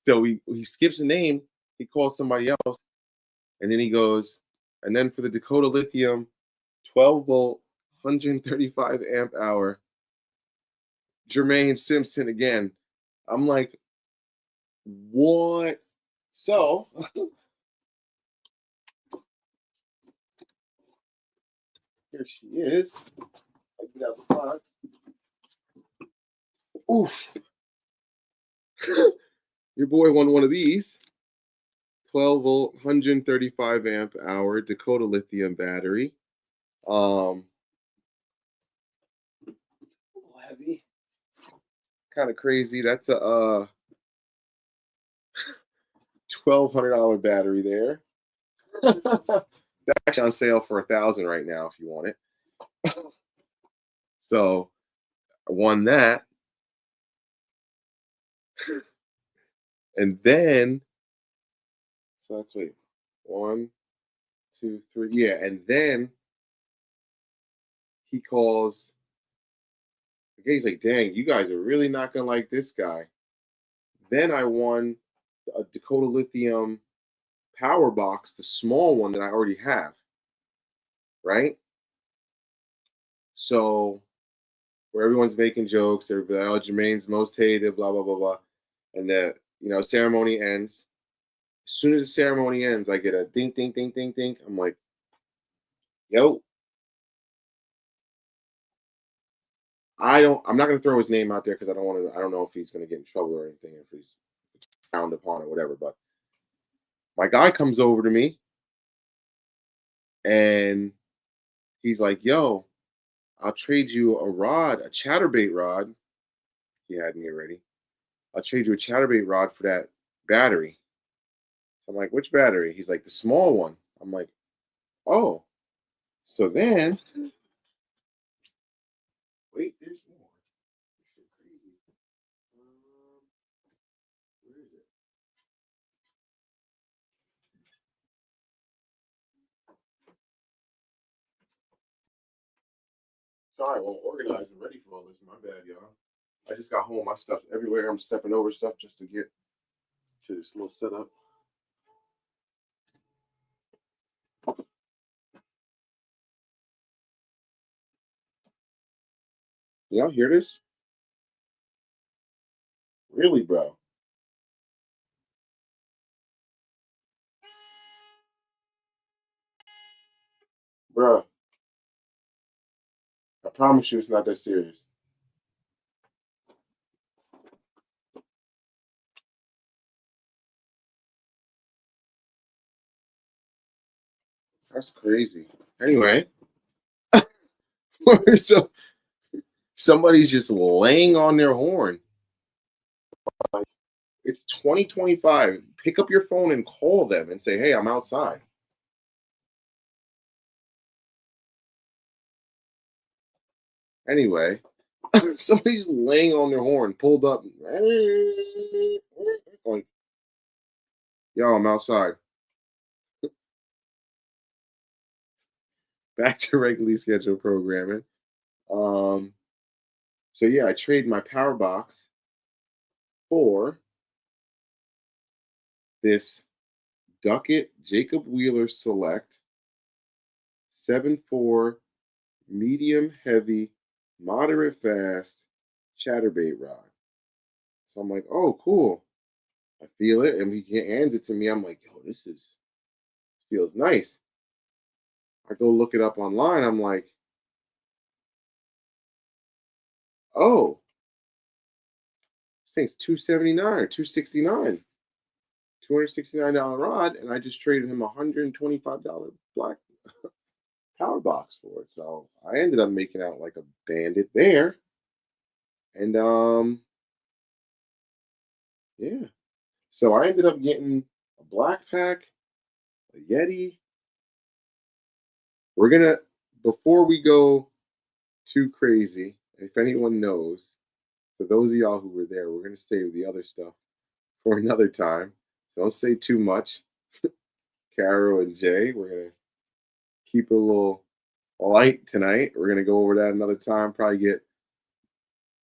So he skips a name. He calls somebody else. And then he goes, and then for the Dakota lithium, 12 volt, 135 amp hour, Jermaine Simpson again. I'm like, what? So here she is. I get out the box. Oof. Your boy won one of these. 12 volt, 135 amp hour Dakota lithium battery. A little heavy. Kind of crazy. That's a $1,200 battery there. That's actually on sale for $1,000 right now if you want it. So I won that. And then, so that's wait, 1, 2, 3, yeah. And then he calls. Okay, he's like, dang, you guys are really not gonna like this guy. Then I won a Dakota lithium power box, the small one that I already have. Right? So where everyone's making jokes, they're like, oh, Jermaine's most hated, blah, blah, blah, blah. And the ceremony ends. As soon as the ceremony ends, I get a ding, ding, ding, ding, ding. I'm like, yo. I'm not gonna throw his name out there because I don't know if he's gonna get in trouble or anything, if he's frowned upon or whatever. But my guy comes over to me and he's like, yo, I'll trade you a rod, a chatterbait rod. He had me already. I'll trade you a chatterbait rod for that battery. So I'm like, which battery? He's like, the small one. I'm like, oh. So then, wait, there's more. Crazy. Where is it? Sorry, well, organized and ready for all this. My bad, y'all. I just got home. My stuff's everywhere. I'm stepping over stuff just to get to this little setup. Y'all hear this? Really, bro? Bro, I promise you it's not that serious. That's crazy. Anyway, so somebody's just laying on their horn. It's 2025. Pick up your phone and call them and say, hey, I'm outside. Anyway, somebody's laying on their horn, pulled up. Like, yo, I'm outside. Back to regularly scheduled programming. So yeah, I trade my power box for this Duckett Jacob Wheeler Select 7.4 medium heavy, moderate fast chatterbait rod. So I'm like, oh, cool. I feel it, and he hands it to me. I'm like, yo, feels nice. I go look it up online. I'm like, oh, this thing's 279 or 269, $269 rod, and I just traded him $125 black power box for it. So I ended up making out like a bandit there, and yeah. So I ended up getting a black pack, a Yeti. We're gonna before we go too crazy. If anyone knows, for those of y'all who were there, we're gonna save the other stuff for another time. So don't say too much. Carol and Jay, we're gonna keep it a little light tonight. We're gonna go over that another time. Probably get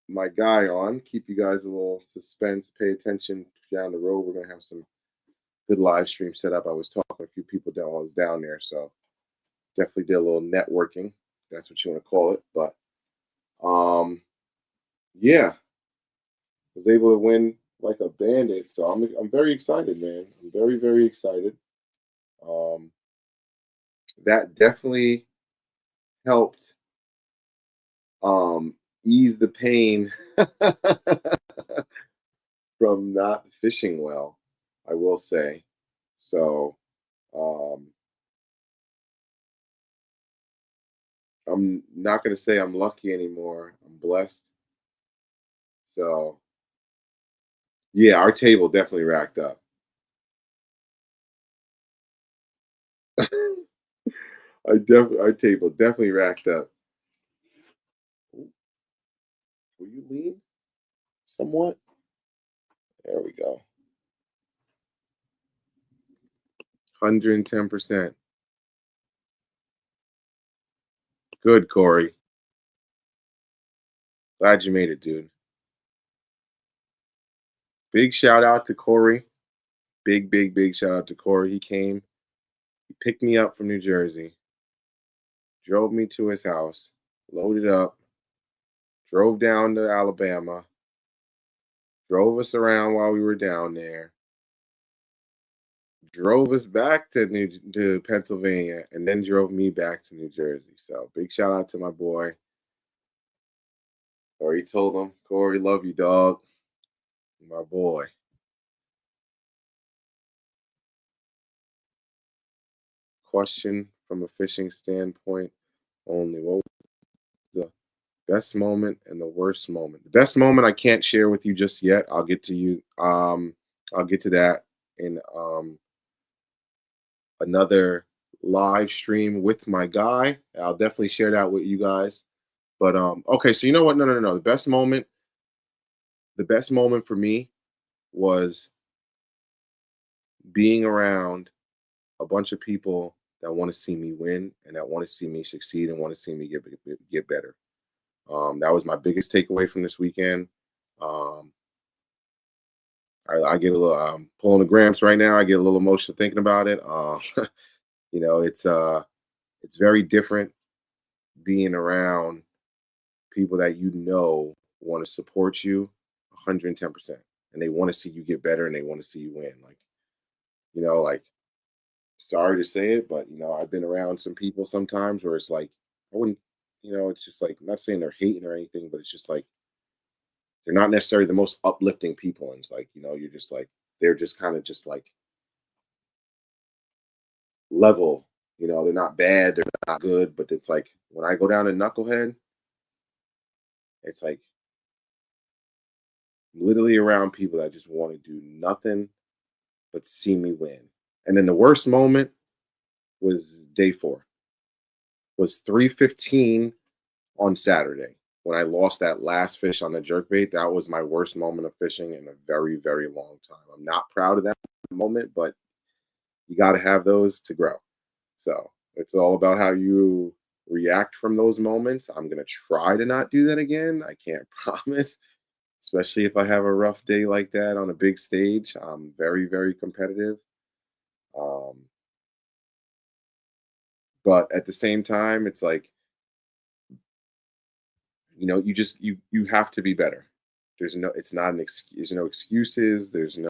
my guy on. Keep you guys a little suspense. Pay attention down the road. We're gonna have some good live stream set up. I was talking to a few people while I was down there, so definitely did a little networking. That's what you want to call it. But yeah, was able to win like a bandit. So I'm very excited, man. I'm very, very excited. Um, that definitely helped ease the pain from not fishing well, I will say. So I'm not gonna say I'm lucky anymore. I'm blessed. So yeah, our table definitely racked up. Our table definitely racked up. Ooh, will you lean somewhat? There we go. 110%. Good, Corey. Glad you made it, dude. Big shout out to Corey. Big, big, big shout out to Corey. He came, he picked me up from New Jersey, drove me to his house, loaded up, drove down to Alabama, drove us around while we were down there, drove us back to Pennsylvania, and then drove me back to New Jersey. So big shout out to my boy. Or he told him, Corey, love you, dog. My boy. Question from a fishing standpoint only. What was the best moment and the worst moment? The best moment I can't share with you just yet. I'll get to you. I'll get to that in another live stream with my guy. I'll definitely share that with you guys. But okay, so you know what? No. The best moment for me was being around a bunch of people that want to see me win and that want to see me succeed and want to see me get better. That was my biggest takeaway from this weekend. I get a little pulling the gramps right now. I get a little emotional thinking about it. You know, it's very different being around people that you know want to support you 110%, and they want to see you get better and they want to see you win. Like, you know, like sorry to say it, but you know, I've been around some people sometimes where it's like I wouldn't, you know, it's just like I'm not saying they're hating or anything, but it's just like they're not necessarily the most uplifting people. And it's like, you know, you're just like they're just kind of just like level, you know, they're not bad, they're not good, but it's like when I go down to Knucklehead, it's like literally around people that just want to do nothing but see me win. And then the worst moment was day 4. Was 3:15 on Saturday when I lost that last fish on the jerkbait. That was my worst moment of fishing in a very, very long time. I'm not proud of that moment, but you got to have those to grow. So it's all about how you react from those moments. I'm going to try to not do that again. I can't promise, especially if I have a rough day like that on a big stage. I'm very, very competitive. But at the same time, it's like, you have to be better. It's not an excuse. There's no excuses. There's no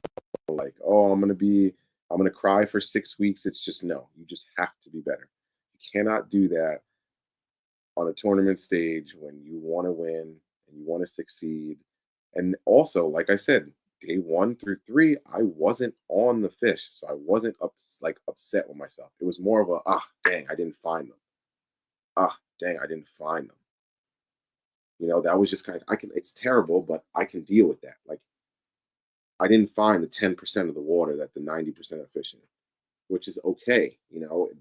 like, oh, I'm gonna cry for 6 weeks. It's just no. You just have to be better. You cannot do that on a tournament stage when you want to win and you want to succeed. And also, like I said, day 1 through 3, I wasn't on the fish, so I wasn't upset with myself. It was more of a dang, I didn't find them. Dang, I didn't find them. That was just kind of It's terrible, but I can deal with that. Like I didn't find the 10% of the water that the 90% are fishing, which is okay.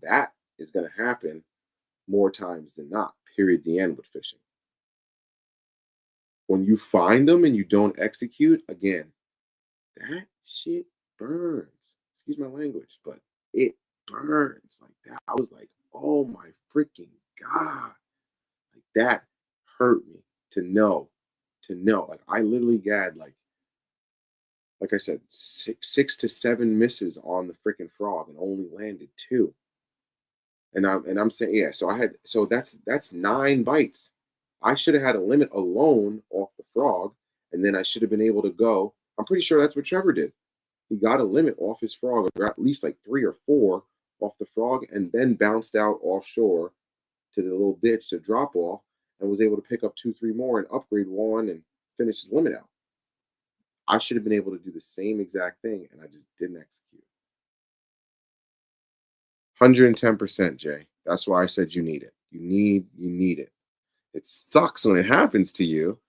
That is going to happen more times than not. Period. The end with fishing. When you find them and you don't execute, again, that shit burns. Excuse my language, but it burns like that. I was like, oh my freaking God. Like that hurt me to know. Like I literally had like I said, six to seven misses on the freaking frog and only landed 2. And I'm saying, yeah, so that's 9 bites. I should have had a limit alone off the frog, and then I should have been able to go. I'm pretty sure that's what Trevor did. He got a limit off his frog, or at least like 3 or 4 off the frog, and then bounced out offshore to the little ditch to drop off, and was able to pick up 2, 3 more and upgrade 1 and finish his limit out. I should have been able to do the same exact thing, and I just didn't execute. 110%, Jay. That's why I said you need it. You need it. It sucks when it happens to you,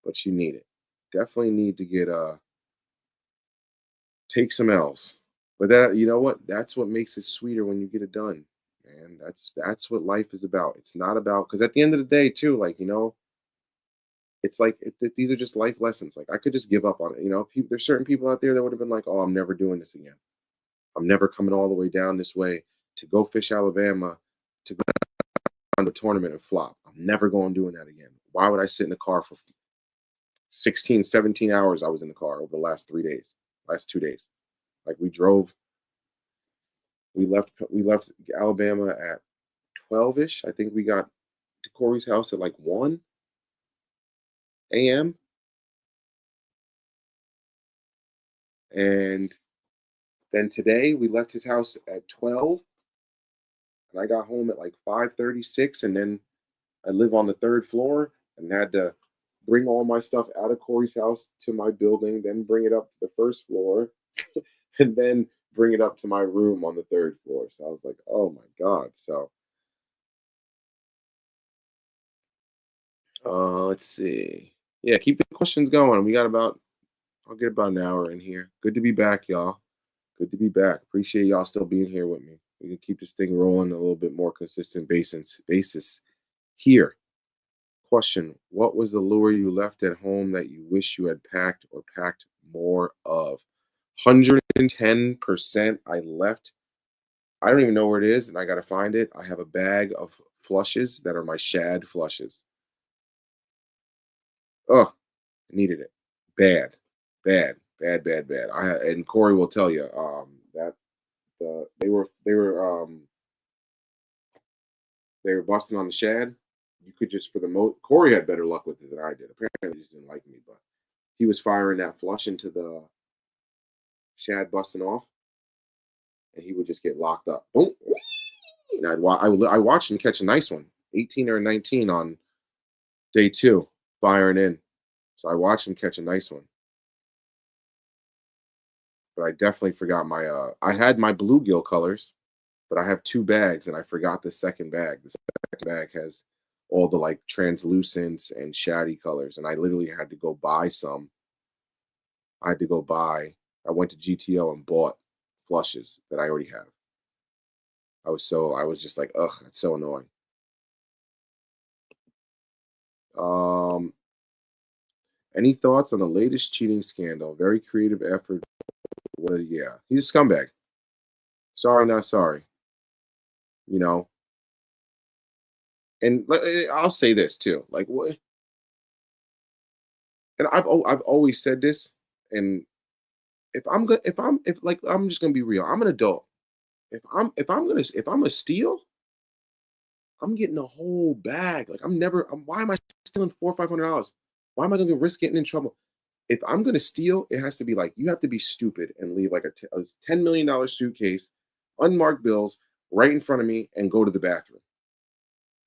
but you need it. Definitely need to take some L's. But you know what? That's what makes it sweeter when you get it done. And that's what life is about. It's not about, because at the end of the day, too, it's like these are just life lessons. Like I could just give up on it. There's certain people out there that would have been like, "Oh, I'm never doing this again. I'm never coming all the way down this way to go fish Alabama to go down to a tournament and flop. I'm never going doing that again. Why would I sit in the car for 16, 17 hours? I was in the car over the last 2 days. Like we left Alabama at 12ish. I think we got to Corey's house at like 1 a.m. And then today we left his house at 12, and I got home at like 5:36, and then I live on the 3rd floor and had to bring all my stuff out of Corey's house to my building, then bring it up to the 1st floor, and then bring it up to my room on the 3rd floor. So I was like, oh my God. So let's see. Yeah, keep the questions going. I'll get about an hour in here. Good to be back, y'all. Good to be back. Appreciate y'all still being here with me. We can keep this thing rolling a little bit more consistent basis here. Question: what was the lure you left at home that you wish you had packed or packed more of? 110% I left. I don't even know where it is, and I got to find it. I have a bag of flushes that are my shad flushes. Oh, I needed it. Bad. And Corey will tell you that they were busting on the shad. You could just Corey had better luck with it than I did. Apparently, he just didn't like me, but he was firing that flush into the shad busting off, and he would just get locked up. Boom. And I watched him catch a nice one, 18 or 19 on day 2, firing in. So I watched him catch a nice one. But I definitely forgot I had my bluegill colors, but I have 2 bags, and I forgot the second bag. The second bag has all the like translucents and shady colors, and I literally had to go buy some. I went to GTO and bought flushes that I already have. I was just like, ugh, that's so annoying. Any thoughts on the latest cheating scandal? Very creative effort. Yeah, he's a scumbag. Sorry, not sorry. And I'll say this too. Like what? And I've always said this. And I'm just gonna be real. I'm an adult. If I'm gonna steal, I'm getting a whole bag. Like why am I stealing $400 or $500? Why am I going to risk getting in trouble? If I'm going to steal, it has to be like, you have to be stupid and leave like a $10 million suitcase, unmarked bills right in front of me and go to the bathroom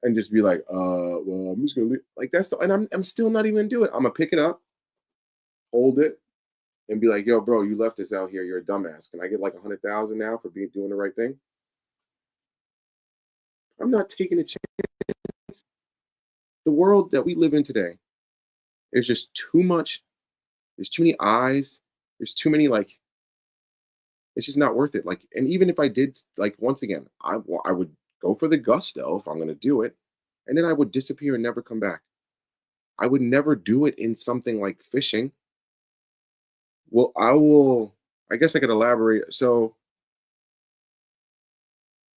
and just be like, well, I'm just going to leave. Like and I'm still not even going to do it. I'm going to pick it up, hold it, and be like, yo, bro, you left this out here. You're a dumbass. Can I get like 100,000 now for doing the right thing? I'm not taking a chance. The world that we live in today, there's just too much. There's too many eyes. There's too many like. It's just not worth it. Like, and even if I did, like, once again, I would go for the gusto if I'm going to do it, and then I would disappear and never come back. I would never do it in something like fishing. Well, I will. I guess I could elaborate. So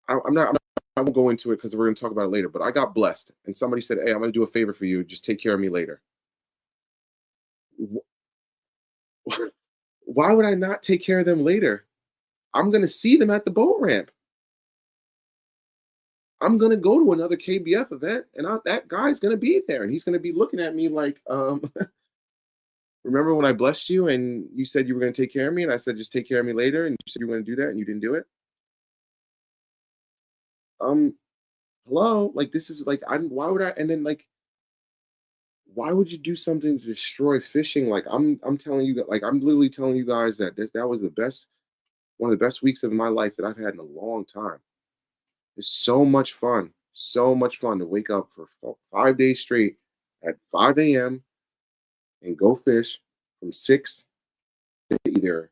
I'm not. I won't go into it because we're going to talk about it later. But I got blessed, and somebody said, "Hey, I'm going to do a favor for you. Just take care of me later." Why would I not take care of them later? I'm going to see them at the boat ramp. I'm going to go to another KBF event, and that guy's going to be there, and he's going to be looking at me like, remember when I blessed you and you said you were going to take care of me, and I said just take care of me later, and you said you were going to do that, and you didn't do it. Um, Hello, like this is like why would I? And then like, why would you do something to destroy fishing? Like I'm telling you, like I'm literally telling you guys that that was the best, one of the best weeks of my life that I've had in a long time. It's so much fun to wake up for 5 days straight at 5 a.m. and go fish from 6 to either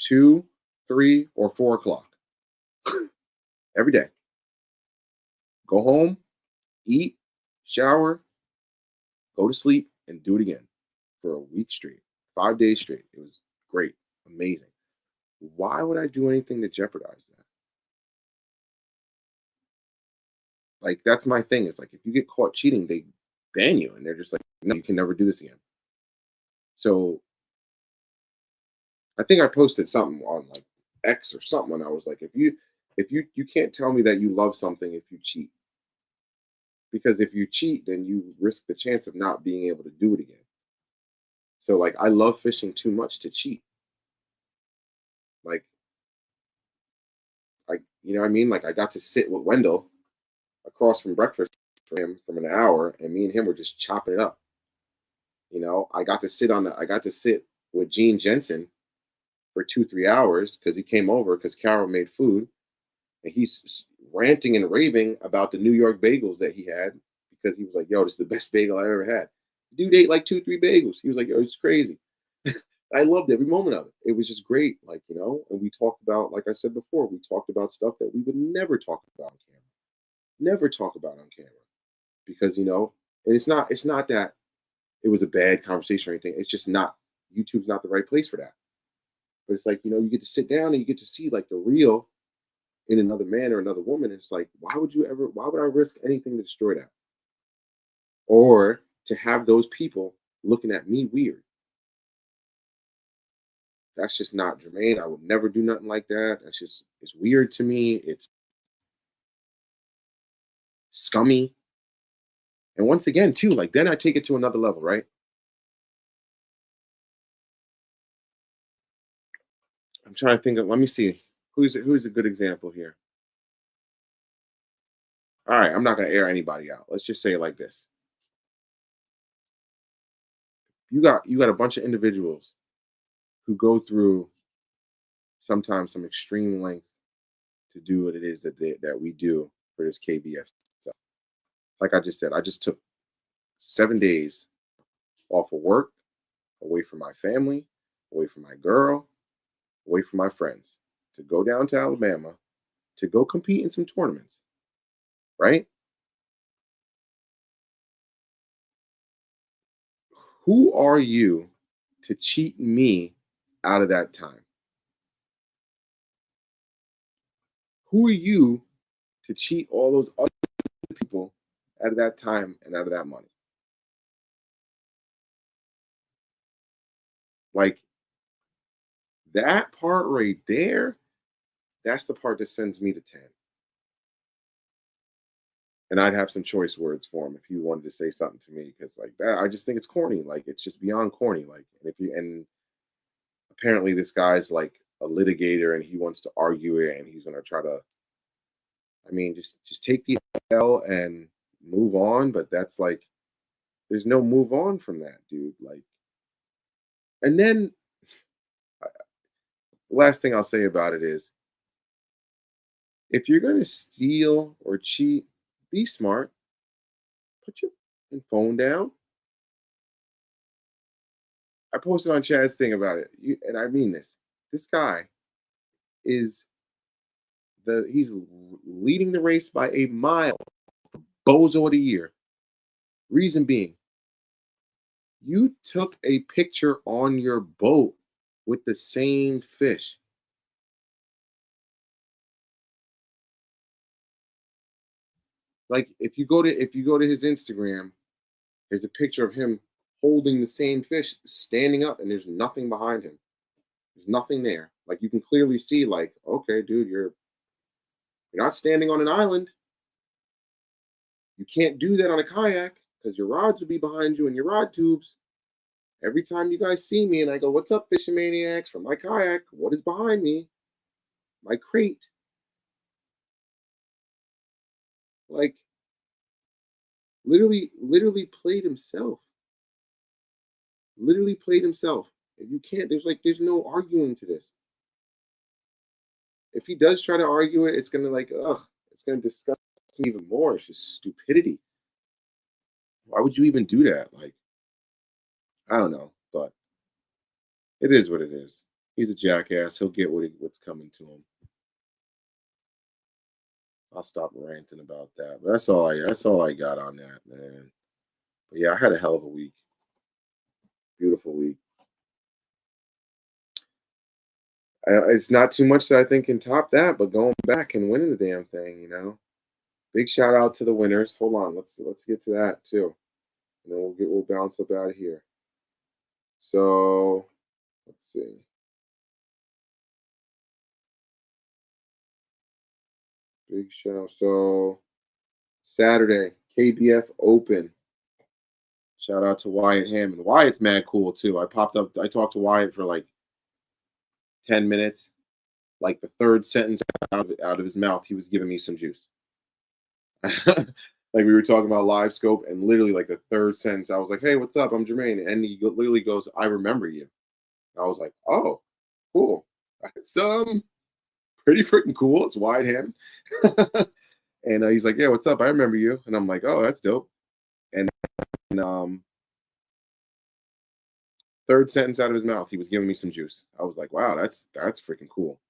2, 3, or 4 o'clock every day. Go home, eat, shower, go to sleep, and do it again for a week straight, 5 days straight. It was great, amazing. Why would I do anything to jeopardize that? Like, that's my thing. It's like, if you get caught cheating, they ban you, and they're just like, no, you can never do this again. So I think I posted something on like X or something, and I was like, if you can't tell me that you love something if you cheat, because if you cheat, then you risk the chance of not being able to do it again. So like, I love fishing too much to cheat. Like, you know what I mean? Like, I got to sit with Wendell across from breakfast for him from an hour, and me and him were just chopping it up. I got to sit with Gene Jensen for 2 3 hours because he came over because Carol made food, and he's ranting and raving about the New York bagels that he had because he was like, "Yo, this is the best bagel I ever had." The dude ate like 2 3 bagels. He was like, "Yo, it's crazy." I loved every moment of it. It was just great, and we talked about, like I said before, we talked about stuff that we would never talk about on camera, never talk about on camera, because and it's not that it was a bad conversation or anything. It's just not, YouTube's not the right place for that. But it's like, you get to sit down and you get to see like the real in another man or another woman. It's like, why would I risk anything to destroy that? Or to have those people looking at me weird. That's just not germane. I would never do nothing like that. It's weird to me. It's scummy. And once again, too, like, then I take it to another level, right? I'm trying to think of, let me see. Who's a good example here? All right, I'm not gonna air anybody out. Let's just say it like this. You got a bunch of individuals who go through sometimes some extreme length to do what it is that we do for this KBF stuff. Like I just said, I just took 7 days off of work, away from my family, away from my girl, away from my friends, to go down to Alabama to go compete in some tournaments, right? Who are you to cheat me out of that time? Who are you to cheat all those other people out of that time and out of that money? Like, that part right there, that's the part that sends me to 10. And I'd have some choice words for him if he wanted to say something to me, because like that, I just think it's corny. Like it's just beyond corny. Like, and apparently this guy's like a litigator and he wants to argue it and he's gonna try to. I mean, just take the L and move on. But that's like, there's no move on from that, dude. Like, and then the last thing I'll say about it is, if you're gonna steal or cheat, be smart. Put your phone down. I posted on Chad's thing about it, and I mean this. This guy is he's leading the race by a mile. Bozo of the year. Reason being, you took a picture on your boat with the same fish. Like if you go to his Instagram, there's a picture of him holding the same fish, standing up, and there's nothing behind him. There's nothing there. Like you can clearly see, like, okay, dude, you're not standing on an island. You can't do that on a kayak because your rods would be behind you and your rod tubes. Every time you guys see me and I go, "What's up, fishing maniacs?" from my kayak, what is behind me? My crate. Like literally played himself. Literally played himself. If you can't, there's no arguing to this. If he does try to argue it, it's gonna it's gonna disgust me even more. It's just stupidity. Why would you even do that? Like, I don't know, but it is what it is. He's a jackass. He'll get what's coming to him. I'll stop ranting about that. But that's all I got on that, man. But yeah, I had a hell of a week. Beautiful week. It's not too much that I think can top that, but going back and winning the damn thing, Big shout out to the winners. Hold on, let's get to that too. And then we'll bounce up out of here. So let's see. Big shout. So Saturday, KBF Open. Shout out to Wyatt Hammond. Wyatt's mad cool too. I talked to Wyatt for like 10 minutes. Like the third sentence out of his mouth, he was giving me some juice. Like we were talking about live scope, and literally like the third sentence, I was like, "Hey, what's up? I'm Jermaine," and he literally goes, "I remember you." And I was like, "Oh, cool. It's pretty freaking cool. It's Wyatt Hammond." And he's like, "Yeah, what's up? I remember you." And I'm like, "Oh, that's dope." And third sentence out of his mouth, he was giving me some juice. I was like, "Wow, that's freaking cool."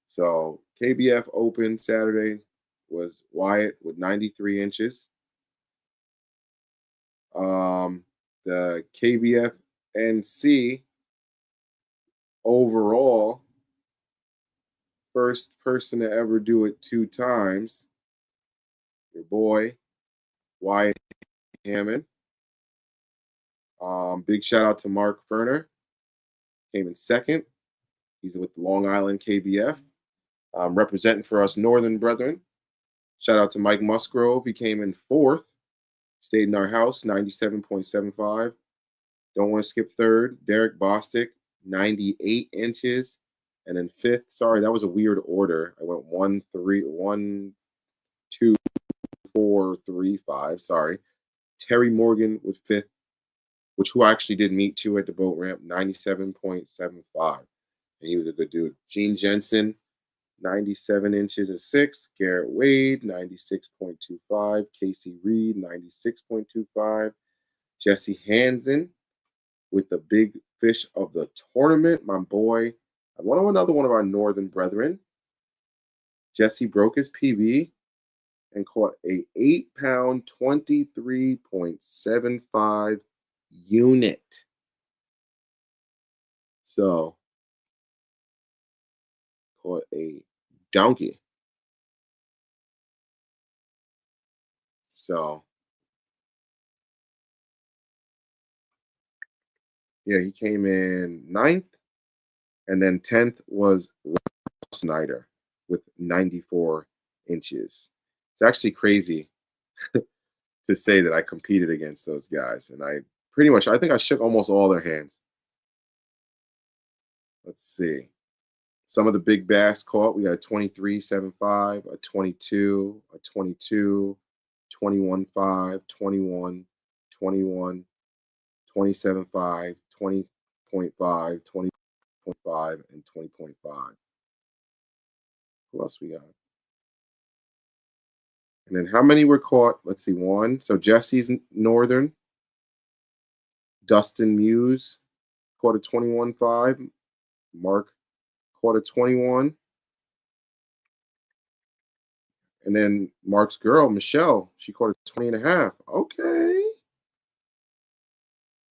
So KBF Open Saturday was Wyatt with 93 inches. The KBF NC overall, first person to ever do it 2 times, your boy Wyatt Hammond. Big shout out to Mark Ferner, came in second. He's with Long Island KBF, representing for us Northern brethren. Shout out to Mike Musgrove. He came in fourth. Stayed in our house, 97.75. Don't want to skip third. Derek Bostic, 98 inches. And then fifth, sorry, that was a weird order. I went 1, 3, 1, 2, 4, 3, 5. Sorry. Terry Morgan with fifth, who I actually did meet too at the boat ramp, 97.75. And he was a good dude. Gene Jensen, 97 inches and 6. Garrett Wade, 96.25. Casey Reed, 96.25. Jesse Hansen with the big fish of the tournament, my boy. Another one of our Northern brethren. Jesse broke his PB and caught a 8-pound, 23.75 unit. So, caught a donkey. So, yeah, he came in 9th, and then 10th was Snyder with 94 inches. It's actually crazy to say that I competed against those guys. And I think I shook almost all their hands. Let's see. Some of the big bass caught. We got a 23.75, a 22, a 22, 21.5, 21, 21, 27.5, 20.5, 20.5, and 20.5. Who else we got? And then how many were caught? Let's see, one. So Jesse's Northern. Dustin Muse caught a 21.5. Mark caught a 21. And then Mark's girl, Michelle, she caught a 20.5. Okay.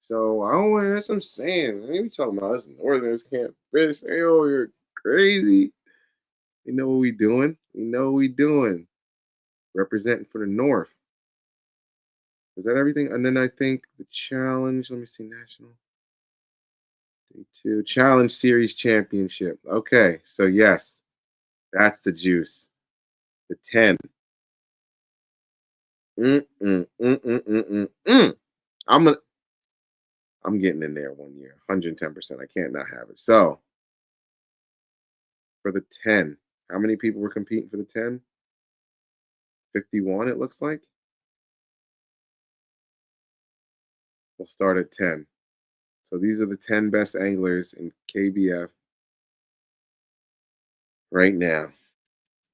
So that's what I'm saying. I ain't talking about us Northerners can't fish. Hey, oh, you're crazy. You know what we doing. We know what we doing. Representing for the North. Is that everything? And then I think the challenge, let me see, national. Day 2, Challenge Series Championship. Okay, so yes, that's the juice. The 10. I'm getting in there one year, 110%. I can't not have it. So for the 10, how many people were competing for the 10? 51, it looks like. We'll start at 10. So these are the 10 best anglers in KBF right now.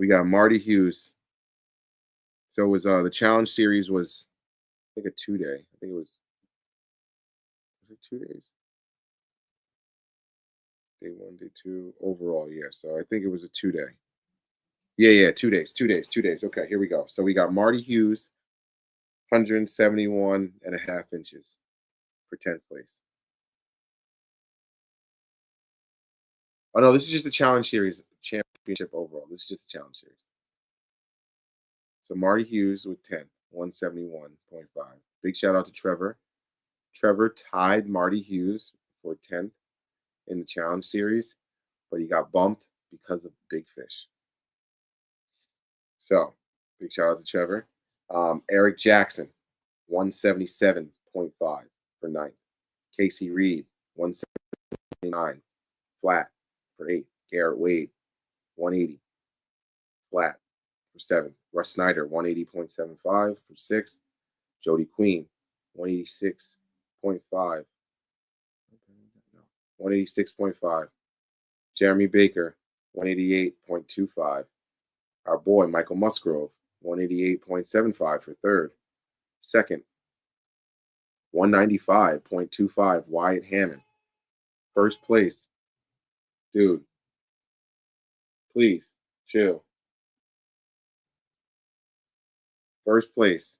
We got Marty Hughes. So it was the challenge series was, I think, a 2-day. I think it was it 2 days? Day 1, day 2, overall, yeah. So I think it was a 2-day. Yeah, 2 days, 2 days, 2 days. Okay, here we go. So we got Marty Hughes, 171.5 inches for 10th place. Oh no, this is just the challenge series championship overall. This is just the challenge series. So Marty Hughes with 10, 171.5. Big shout out to Trevor. Trevor tied Marty Hughes for 10th in the challenge series, but he got bumped because of big fish. So big shout out to Trevor. Eric Jackson, 177.5 for 9th. Casey Reed, 179 flat for 8th. Garrett Wade, 180 flat for 7th. Russ Snyder, 180.75 for 6th. Jody Queen, 186.5. 186.5. Jeremy Baker, 188.25. Our boy, Michael Musgrove, 188.75 for 3rd. 2nd, 195.25. Wyatt Hammond. 1st place, dude, please, chill. 1st place,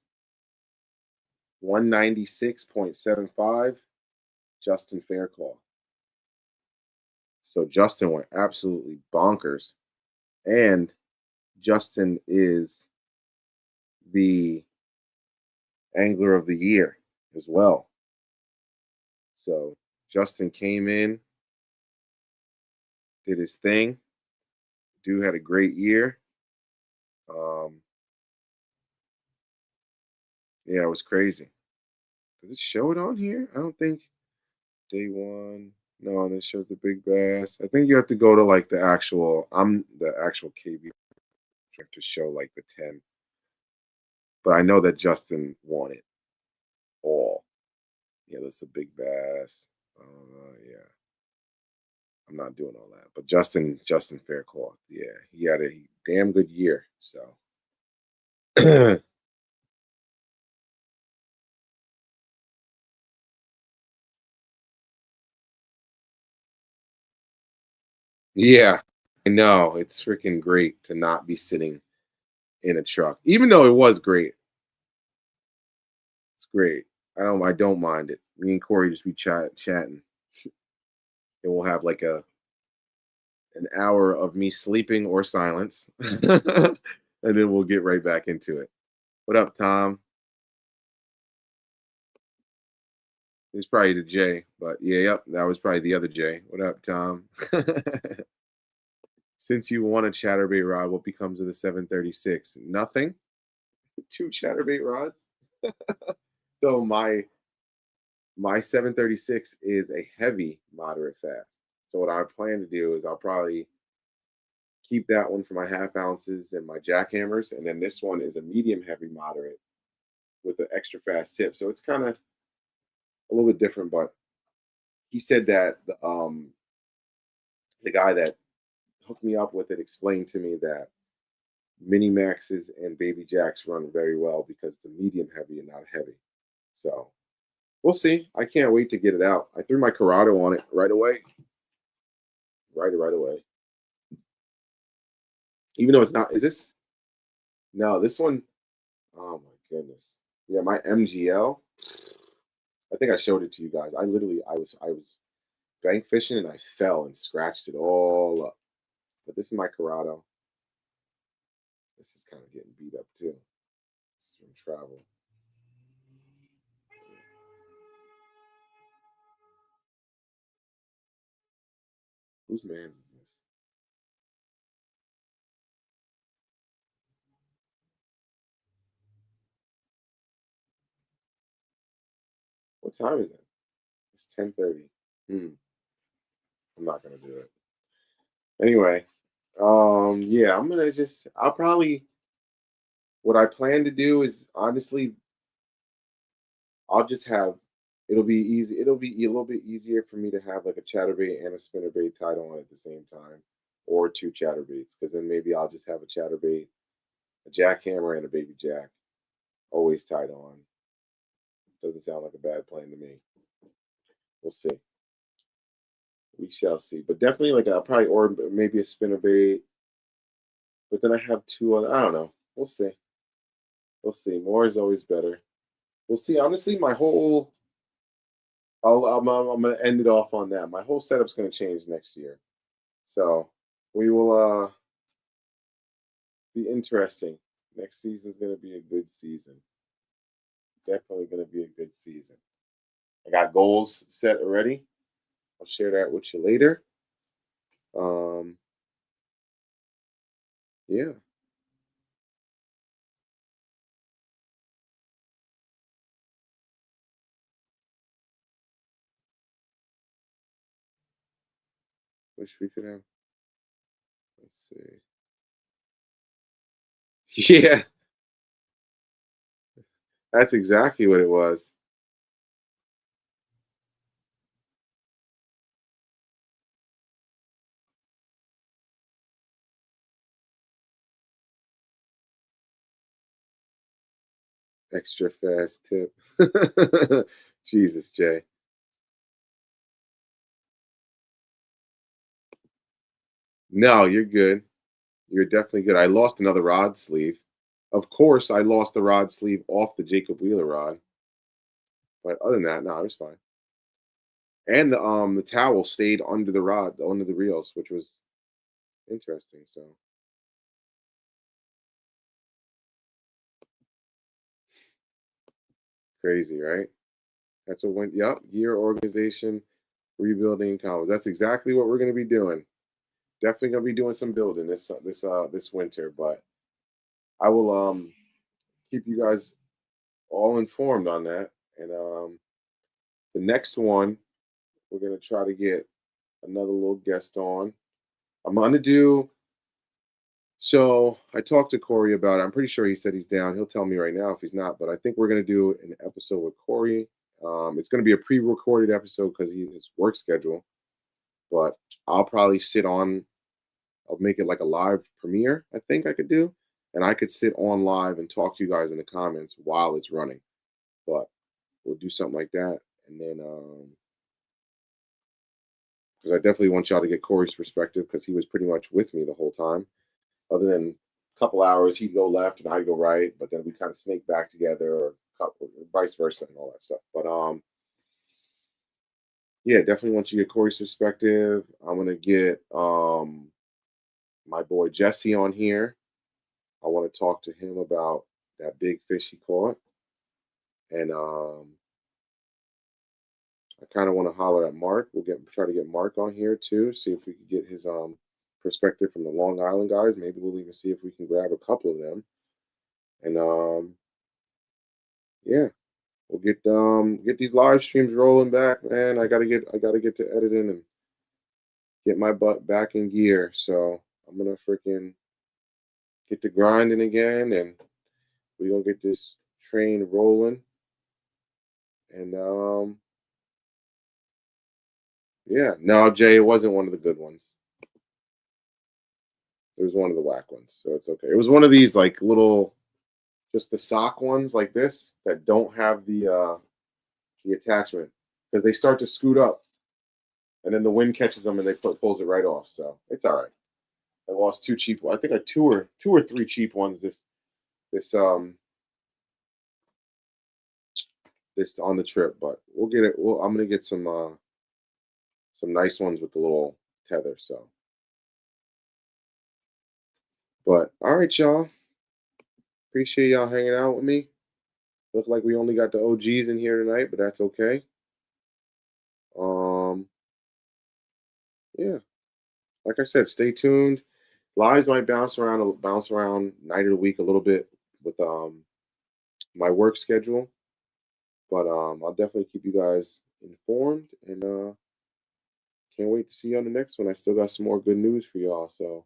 196.75. Justin Fairclough. So Justin went absolutely bonkers. And Justin is the Angler of the Year as well. So Justin came in, did his thing. Dude had a great year. Yeah, it was crazy. Does it show it on here? I don't think. Day 1. No, this shows the big bass. I think you have to go to like the actual. I'm the actual KB to show like the 10. But I know that Justin won it all. Yeah, that's a big bass. Yeah. I'm not doing all that. But Justin Fairclough, yeah, he had a damn good year. So yeah, I know. It's freaking great to not be sitting in a truck. Even though it was great. It's great. I don't mind it. Me and Corey just be chatting. And we'll have like an hour of me sleeping or silence. And then we'll get right back into it. What up, Tom? It's probably the J, but yeah, yep, that was probably the other J. What up, Tom? Since you won a chatterbait rod, what becomes of the 736? Nothing. 2 chatterbait rods. So my 736 is a heavy moderate fast. So what I plan to do is I'll probably keep that one for my half ounces and my jackhammers, and then this one is a medium heavy moderate with an extra fast tip. So it's kind of a little bit different, but he said that the guy that hooked me up with it explained to me that mini maxes and baby jacks run very well because it's a medium heavy and not heavy. So we'll see. I can't wait to get it out. I threw my Corrado on it right away. Right away. Even though it's not, is this? No, this one, oh my goodness. Yeah, my MGL. I think I showed it to you guys. I was bank fishing and I fell and scratched it all up. But this is my Corrado. This is kind of getting beat up too. This is from travel. Whose man's is this? What time is it? It's 10:30. I'm not gonna do it. Anyway, yeah, I'll probably what I plan to do is honestly, I'll just have it'll be easy. It'll be a little bit easier for me to have like a chatterbait and a spinnerbait tied on at the same time, or 2 chatterbaits, because then maybe I'll just have a chatterbait, a jackhammer, and a baby jack always tied on. Doesn't sound like a bad plan to me. We'll see. We shall see. But definitely, like I'll probably order maybe a spinnerbait. But then I have 2 other. I don't know. We'll see. We'll see. More is always better. We'll see. Honestly, my whole I'm gonna end it off on that. My whole setup's gonna change next year, so we will be interesting. Next season's gonna be a good season. Definitely gonna be a good season. I got goals set already. I'll share that with you later. Um, yeah. Wish we could have. Let's see. Yeah, that's exactly what it was. Extra fast tip. Jesus, Jay. No, you're good. You're definitely good. I lost another rod sleeve. Of course, I lost the rod sleeve off the Jacob Wheeler rod, but other than that, no, it was fine. And the towel stayed under the rod, under the reels, which was interesting. So crazy, right? That's what went. Yep, gear organization, rebuilding combos. That's exactly what we're gonna be doing. Definitely gonna be doing some building this winter, but I will keep you guys all informed on that. And the next one, we're gonna try to get another little guest on. I'm gonna do. So I talked to Corey about it. I'm pretty sure he said he's down. He'll tell me right now if he's not, but I think we're gonna do an episode with Corey. It's gonna be a pre-recorded episode because he's his work schedule. But I'll probably sit on. I'll make it like a live premiere. I think I could do, and I could sit on live and talk to you guys in the comments while it's running. But we'll do something like that, and then because I definitely want y'all to get Corey's perspective because he was pretty much with me the whole time. Other than a couple hours, he'd go left and I'd go right, but then we kind of snake back together, or vice versa, and all that stuff. But yeah, definitely want you to get Corey's perspective. I'm gonna get my boy Jesse on here. I want to talk to him about that big fish he caught, and I kind of want to holler at Mark. Try to get Mark on here too. See if we can get his perspective from the Long Island guys. Maybe we'll even see if we can grab a couple of them And yeah, we'll get these live streams rolling back, man. I gotta get to editing and get my butt back in gear. So I'm gonna freaking get to grinding again, and we're gonna get this train rolling. And yeah, no, Jay, it wasn't one of the good ones. It was one of the whack ones, so it's okay. It was one of these like little, just the sock ones like this that don't have the attachment, because they start to scoot up, and then the wind catches them and they pulls it right off. So it's all right. I lost two cheap. I think I two or three cheap ones this this on the trip, but we'll get it. I'm gonna get some nice ones with the little tether. So, but all right, y'all. Appreciate y'all hanging out with me. Look like we only got the OGs in here tonight, but that's okay. Yeah, like I said, stay tuned. Lives might bounce around night of the week a little bit with my work schedule, but I'll definitely keep you guys informed, and can't wait to see you on the next one. I still got some more good news for y'all. So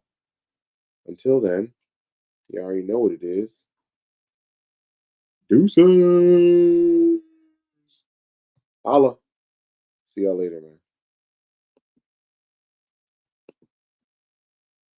until then, you already know what it is. Deuces. Holla. See y'all later, man.